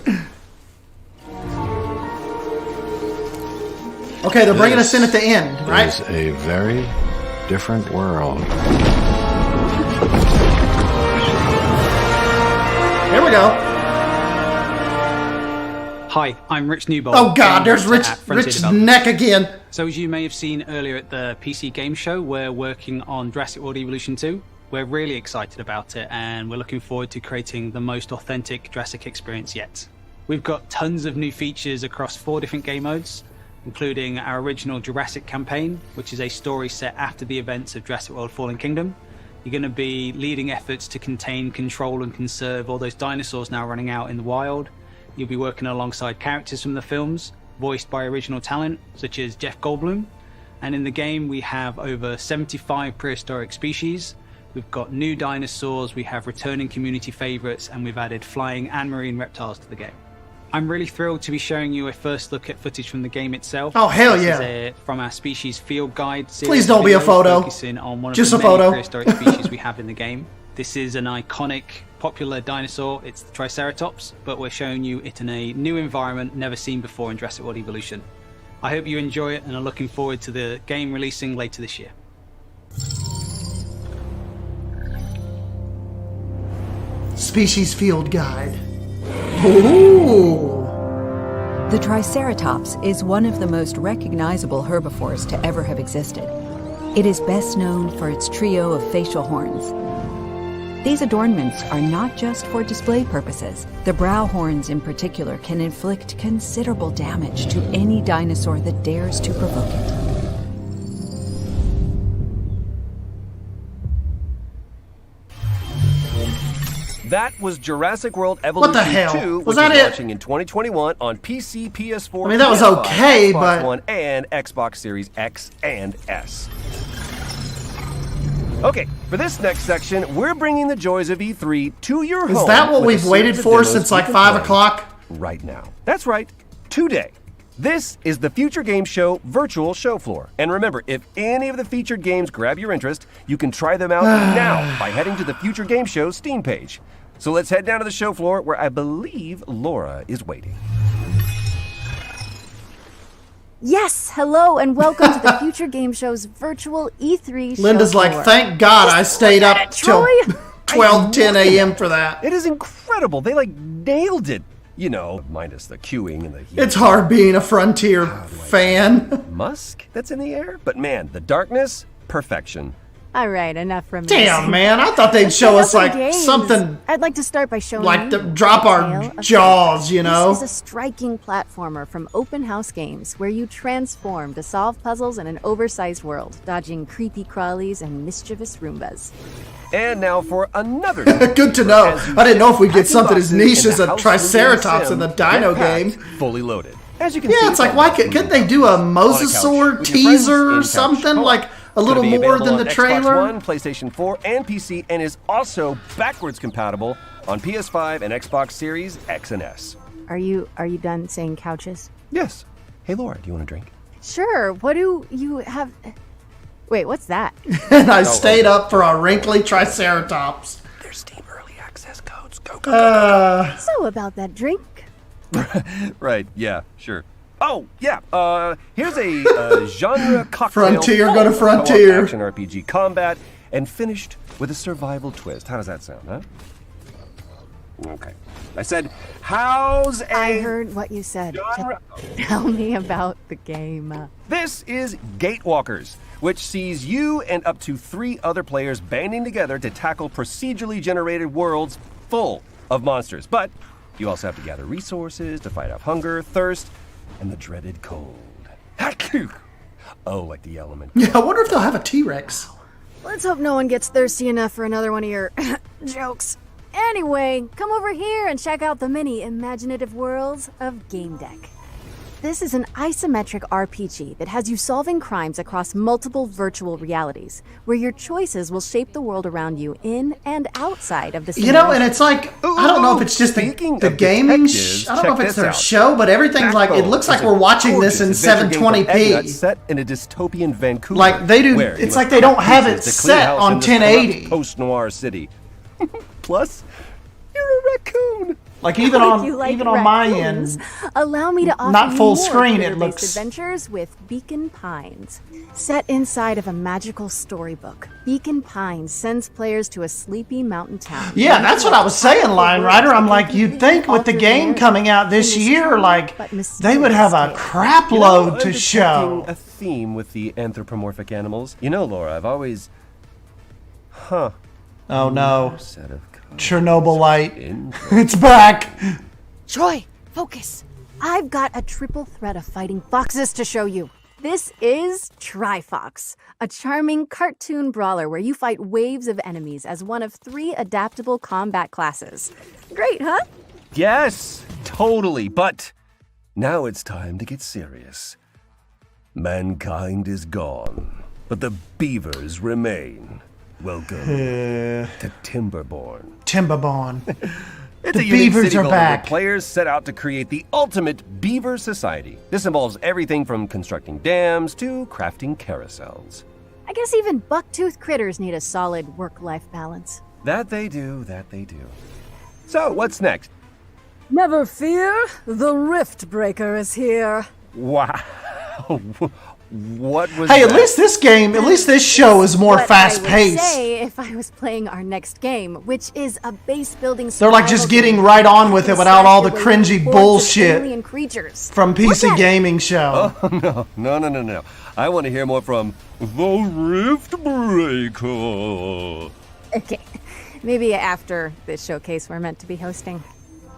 Okay, they're bringing us in at the end, right? It's a very different world. Here we go. Hi, I'm Rich Newbold. Oh God, there's Rich Neck again. So as you may have seen earlier at the PC Game Show, we're working on Jurassic World Evolution 2. We're really excited about it, and we're looking forward to creating the most authentic Jurassic experience yet. We've got tons of new features across 4 different game modes, including our original Jurassic campaign, which is a story set after the events of Jurassic World Fallen Kingdom. You're going to be leading efforts to contain, control, and conserve all those dinosaurs now running out in the wild. You'll be working alongside characters from the films, voiced by original talent, such as Jeff Goldblum. And in the game, we have over 75 prehistoric species. We've got new dinosaurs, we have returning community favorites, and we've added flying and marine reptiles to the game. I'm really thrilled to be showing you a first look at footage from the game itself. Oh, hell this yeah. Is from our species field guide series. Please don't be a photo. Focusing on one Just of a the many photo. prehistoric species we have in the game. This is an iconic, popular dinosaur. It's the Triceratops, but we're showing you it in a new environment never seen before in Jurassic World Evolution. I hope you enjoy it and are looking forward to the game releasing later this year. Species field guide. Ooh. The Triceratops is one of the most recognizable herbivores to ever have existed. It is best known for its trio of facial horns. These adornments are not just for display purposes. The brow horns in particular can inflict considerable damage to any dinosaur that dares to provoke it. That was Jurassic World Evolution What the hell? 2, Was which that is it? launching in 2021 on PC, PS4, I mean, that was PS5, okay, Xbox but- One, and Xbox Series X and S. Okay, for this next section, we're bringing the joys of E3 to your home. Is that what with a we've waited series of for demos since you like can 5 play o'clock? right now. That's right, today. This is the Future Game Show virtual show floor. And remember, if any of the featured games grab your interest, you can try them out now by heading to the Future Game Show Steam page. So let's head down to the show floor where I believe Laura is waiting. Yes, hello, and welcome to the Future Game Show's virtual E3 show Linda's like, floor. thank God I stayed up till Troy. 12:10 a.m. for that. It is incredible. They like nailed it. You know, minus the queuing and the heat. It's hard being a Frontier fan. Musk that's in the air. But man, the darkness, perfection. All right, enough from Damn, man, I thought they'd show us like something I'd like to start by showing like you to drop the our tale of jaws, you know? This is a striking platformer from Open House Games where you transform to solve puzzles in an oversized world, dodging creepy crawlies and mischievous Roombas. And now for another. Good to know. I didn't know if we'd get something as niche as a Triceratops in the Dino game. Fully loaded. As you can Yeah, see, it's like, why couldn't they do a Mosasaur teaser or something? Like a little more than the trailer? Xbox One, PlayStation 4, and PC, and is also backwards compatible on PS5 and Xbox Series X and S. Are you done saying couches? Yes. Hey, Laura, do you want a drink? Sure. What do you have? Wait, what's that? And I stayed up for a wrinkly Triceratops. There's Steam Early Access codes. Go. So about that drink. Right, yeah, sure. Oh, yeah, here's a genre cocktail. Frontier, go to co-op Frontier. action RPG combat, and finished with a survival twist. How does that sound, huh? Okay. I said, how's a... I heard what you said. genre? Tell me about the game. This is Gatewalkers, which sees you and up to 3 other players banding together to tackle procedurally generated worlds full of monsters. But you also have to gather resources to fight off hunger, thirst, and the dreaded cold. Oh, like the element. Yeah, I wonder if they'll have a T-Rex. Let's hope no one gets thirsty enough for another one of your jokes. Anyway, come over here and check out the many imaginative worlds of Game Deck. This is an isometric RPG that has you solving crimes across multiple virtual realities, where your choices will shape the world around you in and outside of the You know, and it's like, I don't know if it's just the gaming, I don't know if it's their show, but everything's like, it looks like we're watching this in 720p. Set in a dystopian Vancouver. Like, they do, where you it's must like they don't have clean it house set on in this corrupt 1080. Post-noir city. Plus, you're a raccoon. Like even If you like on my raccoons, end, allow me to offer not you full more screen, it critter-based looks- adventures with Beacon Pines. Set inside of a magical storybook, Beacon Pines sends players to a sleepy mountain town. Yeah, that's what I was saying, Line Rider. I'm like, you'd think with the game coming out this year, like, they would have a crap load to show. A theme with the anthropomorphic animals. You know, Laura, I've always... Huh. Oh no. Set of Chernobylite. It's back. Troy, focus. I've got a triple threat of fighting foxes to show you. This is Trifox, a charming cartoon brawler where you fight waves of enemies as one of 3 adaptable combat classes. Great, huh? Yes, totally. But now it's time to get serious. Mankind is gone, but the beavers remain. Welcome to Timberborn. Timberborn. It's The a unique beavers city are builder back. where players set out to create the ultimate beaver society. This involves everything from constructing dams to crafting carousels. I guess even buck-toothed critters need a solid work-life balance. That they do, that they do. So, what's next? Never fear, the Rift Breaker is here. Wow. What was Hey, that? at least this show is more What fast-paced. I would say if I was playing our next game, which is a base-building. They're like just survival getting game. right on with it You without all the slash your way cringy through bullshit hordes of alien creatures. from PC Look at it. Gaming Show. Oh, no. I want to hear more from the Rift Breaker. Okay, maybe after this showcase we're meant to be hosting.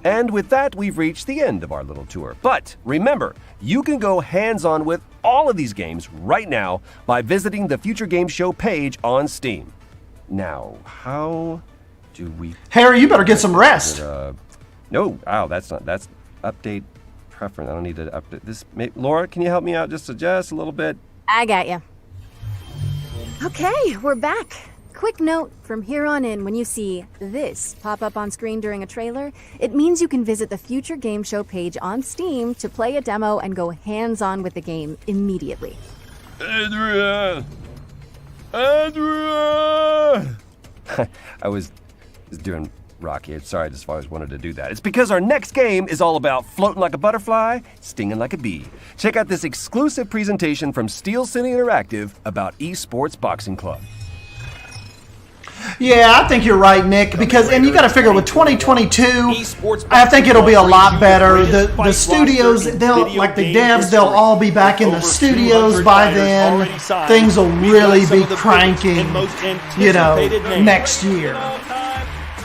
And with that, we've reached the end of our little tour. But remember, you can go hands-on with all of these games right now by visiting the Future Games Show page on Steam. Now, how do we... Harry, you better get some rest. No, that's update preference. I don't need to update this. Laura, can you help me out just a little bit? I got you. Okay, we're back. Quick note, from here on in, when you see this pop up on screen during a trailer, it means you can visit the Future Game Show page on Steam to play a demo and go hands-on with the game immediately. Adria! I was doing Rocky. Sorry, I just always wanted to do that. It's because our next game is all about floating like a butterfly, stinging like a bee. Check out this exclusive presentation from Steel City Interactive about Esports Boxing Club. Yeah, I think you're right, Nick, and you got to figure with 2022, I think it'll be a lot better. The studios, the devs, they'll all be back in the studios by then. Things will really be cranking, next year.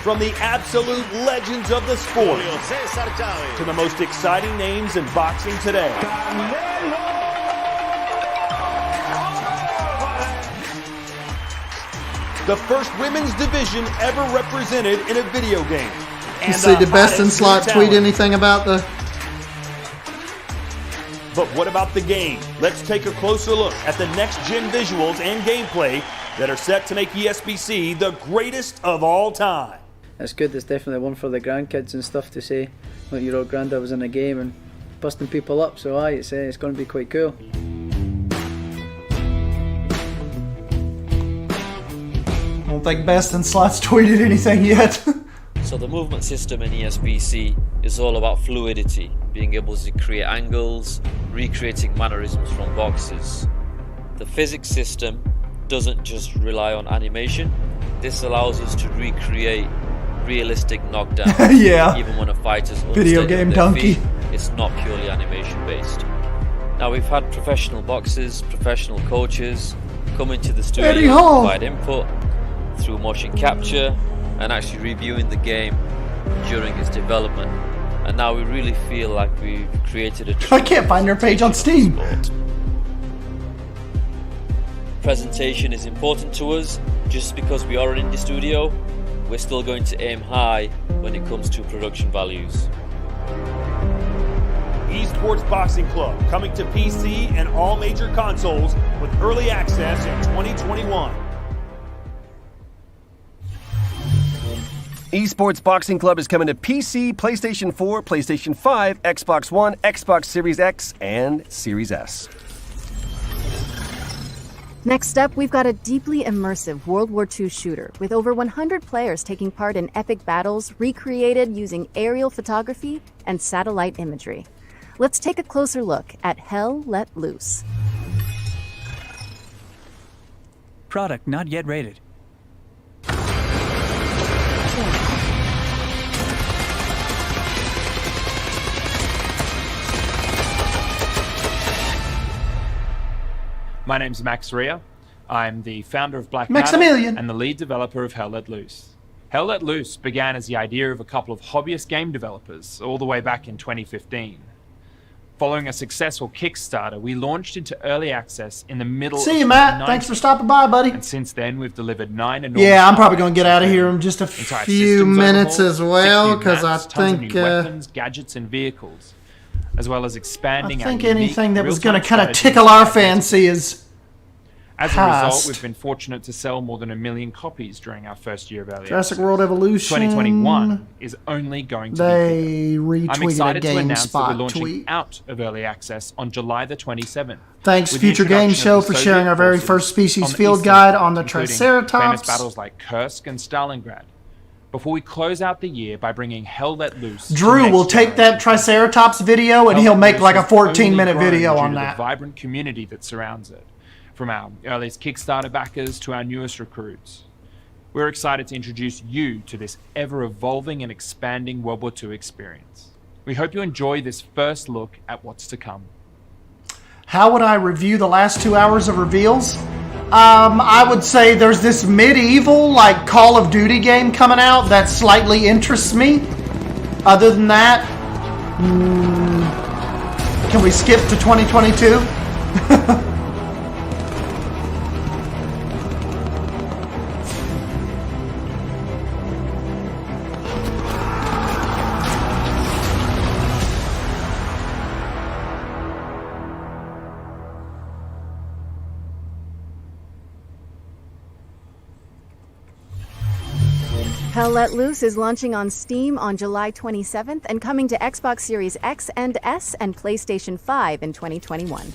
From the absolute legends of the sport to the most exciting names in boxing today. The first women's division ever represented in a video game. You see the Best in Slot tweet anything about the... But what about the game? Let's take a closer look at the next-gen visuals and gameplay that are set to make ESBC the greatest of all time. It's good. It's definitely one for the grandkids and stuff to say, look, your old granddad was in a game and busting people up, so it's going to be quite cool. I don't think Best in Slot's tweeted anything yet. So the movement system in ESBC is all about fluidity, being able to create angles, recreating mannerisms from boxes. The physics system doesn't just rely on animation. This allows us to recreate realistic knockdowns. Yeah. Even when a fighter's Video unsteady game on their donkey. feet, it's not purely animation based. Now we've had professional boxers, professional coaches come into the studio Eddie to Hall. provide input through motion capture and actually reviewing the game during its development. And now we really feel like we've created a I can't find their page on Steam. Presentation is important to us. Just because we are in the studio, we're still going to aim high when it comes to production values. Esports Boxing Club coming to PC and all major consoles with early access in 2021. Esports Boxing Club is coming to PC, PlayStation 4, PlayStation 5, Xbox One, Xbox Series X, and Series S. Next up, we've got a deeply immersive World War II shooter with over 100 players taking part in epic battles recreated using aerial photography and satellite imagery. Let's take a closer look at Hell Let Loose. Product not yet rated. My name's MechWarrior. I'm the founder of Black Maximilian. Matter and the lead developer of Hell Let Loose. Hell Let Loose began as the idea of a couple of hobbyist game developers all the way back in 2015. Following a successful Kickstarter, we launched into early access in the middle See of you, Matt. 2019. Thanks for stopping by, buddy. And since then, we've delivered 9 enormous Yeah, I'm probably going to get out of here in just a entire few systems minutes overhauls, as well, 6 new because I maps, tons of think new weapons, gadgets, and vehicles, as well as expanding our unique anything that was going to real-time kind of strategies tickle our and fancy is As a past. result, we've been fortunate to sell more than 1 million copies during our first year of early Jurassic access. World Evolution. 2021 is only going to be They bigger. I'm retweeted a excited to announce that we're GameSpot launching tweet. out of early access on July the 27th. Thanks, with the Future Game introduction Show, of the for Soviet sharing our very forces first species on the field Eastern guide Front, on the including Triceratops. famous battles like Kursk and Stalingrad. Before we close out the year by bringing Hell Let Loose, to Drew next will take that Triceratops video and Hell he'll Let make Loose like a has only 14-minute grown video due on to that. The vibrant community that surrounds it, from our earliest Kickstarter backers to our newest recruits. We're excited to introduce you to this ever-evolving and expanding World War II experience. We hope you enjoy this first look at what's to come. How would I review the last 2 hours of reveals? I would say there's this medieval, like, Call of Duty game coming out that slightly interests me. Other than that, can we skip to 2022? Hell Let Loose is launching on Steam on July 27th and coming to Xbox Series X and S and PlayStation 5 in 2021.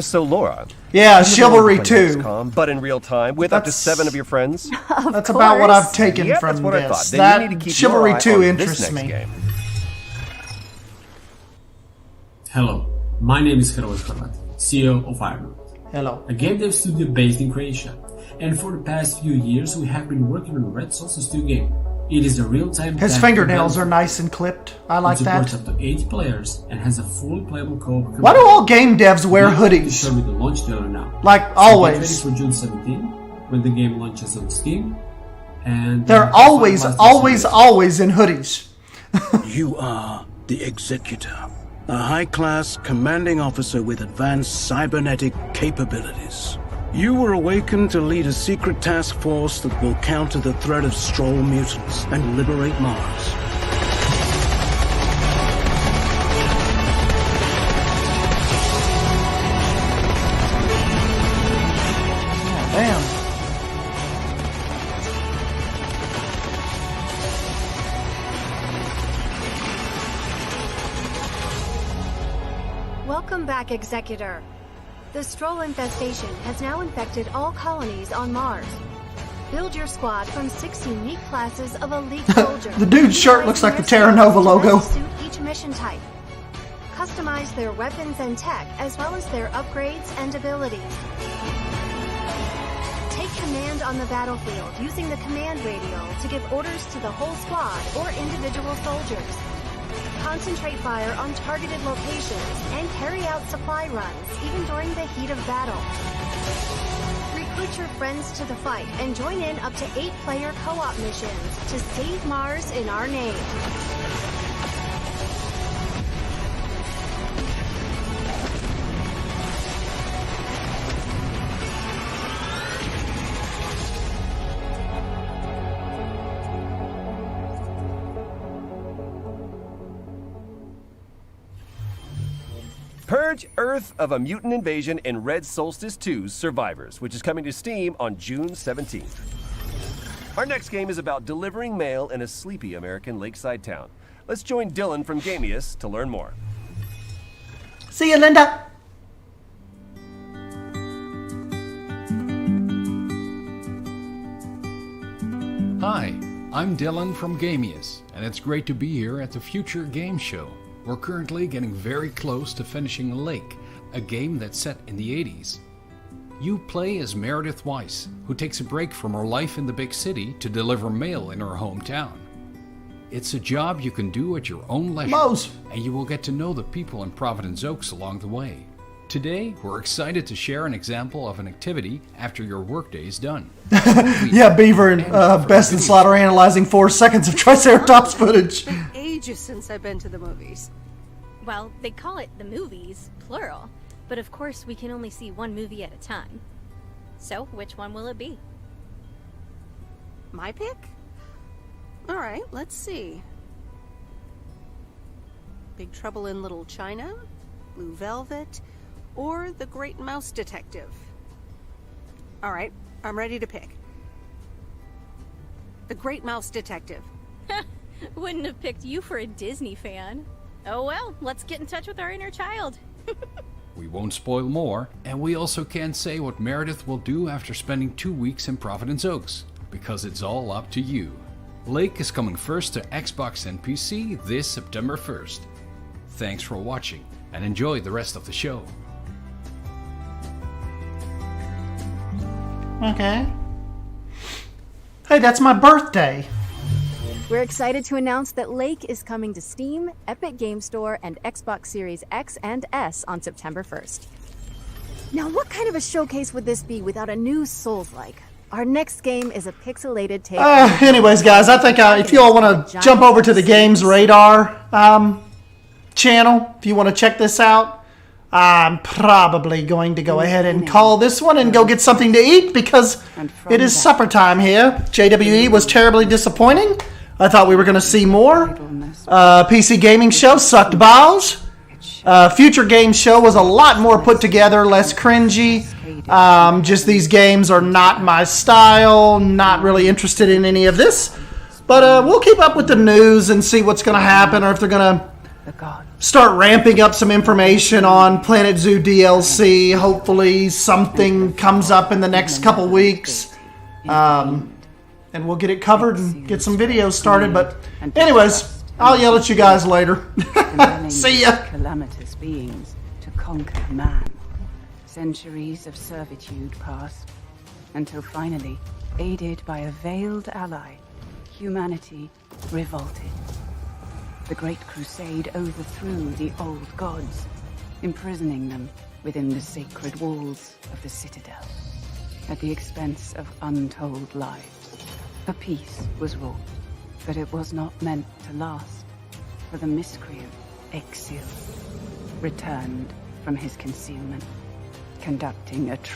So, Laura. Yeah, you Chivalry would play 2. XCOM, but in real time with up to 7 of your friends. That's about what I've taken Yep, from that's what I this. thought. Then That you need to keep Chivalry your eye 2 on this interests next me. game. Hello, my name is Heroes Horvat, CEO of Iron. Hello. A game dev studio based in Croatia. And for the past few years, we have been working on Red Solstice 2 game. It is a real-time. His fingernails are nice and clipped. I like it that. supports up to 8 players and has a fully playable co-op. Why do all game devs wear hoodies? Show me the launch trailer now. Like So always. get ready for June 17 when the game launches on Steam. And They're always in hoodies. You are the Executor, a high-class commanding officer with advanced cybernetic capabilities. You were awakened to lead a secret task force that will counter the threat of Stroll mutants and liberate Mars. Damn. Welcome back, Executor. The Stroll infestation has now infected all colonies on Mars. Build your squad from 6 unique classes of elite soldiers. The dude's shirt looks like the Terra Nova logo. Suit each mission type. Customize their weapons and tech, as well as their upgrades and abilities. Take command on the battlefield using the command radio to give orders to the whole squad or individual soldiers. Concentrate fire on targeted locations and carry out supply runs even during the heat of battle. Recruit your friends to the fight and join in up to 8-player co-op missions to save Mars in our name. Purge Earth of a mutant invasion in Red Solstice 2's Survivors, which is coming to Steam on June 17th. Our next game is about delivering mail in a sleepy American lakeside town. Let's join Dylan from Gamius to learn more. See you, Linda. Hi, I'm Dylan from Gamius, and it's great to be here at the Future Game Show. We're currently getting very close to finishing Lake, a game that's set in the 80s. You play as Meredith Weiss, who takes a break from her life in the big city to deliver mail in her hometown. It's a job you can do at your own leisure, and you will get to know the people in Providence Oaks along the way. Today, we're excited to share an example of an activity after your workday is done. Yeah, Beaver and Best in Slaughter analyzing 4 seconds of Triceratops footage. It's been ages since I've been to the movies. Well, they call it the movies, plural. But of course, we can only see one movie at a time. So, which one will it be? My pick? Alright, let's see. Big Trouble in Little China, Blue Velvet, or The Great Mouse Detective. Alright, I'm ready to pick. The Great Mouse Detective. Wouldn't have picked you for a Disney fan. Oh well, let's get in touch with our inner child. We won't spoil more, and we also can't say what Meredith will do after spending 2 weeks in Providence Oaks, because it's all up to you. Lake is coming first to Xbox and PC this September 1st. Thanks for watching, and enjoy the rest of the show. Okay. Hey, that's my birthday. We're excited to announce that Lake is coming to Steam, Epic Game Store, and Xbox Series X and S on September 1st. Now, what kind of a showcase would this be without a new Souls-like? Our next game is a pixelated take. Anyways, guys, I think if you all want to jump over to the Games Radar channel, if you want to check this out, I'm probably going to go ahead and call this one and go get something to eat because it is supper time here. JWE was terribly disappointing. I thought we were going to see more. PC Gaming Show sucked balls. Future Game Show was a lot more put together, less cringy. Just these games are not my style. Not really interested in any of this. But we'll keep up with the news and see what's going to happen, or if they're going to start ramping up some information on Planet Zoo DLC. Hopefully something comes up in the next couple weeks. And we'll get it covered and get some videos started. But anyways, I'll yell at you guys later. See ya. Calamitous beings to conquer man. Centuries of servitude passed, until finally, aided by a veiled ally, humanity revolted. The Great Crusade overthrew the old gods, imprisoning them within the sacred walls of the Citadel. At the expense of untold lives, a peace was wrought, but it was not meant to last, for the miscreant Exil returned from his concealment, conducting atrocious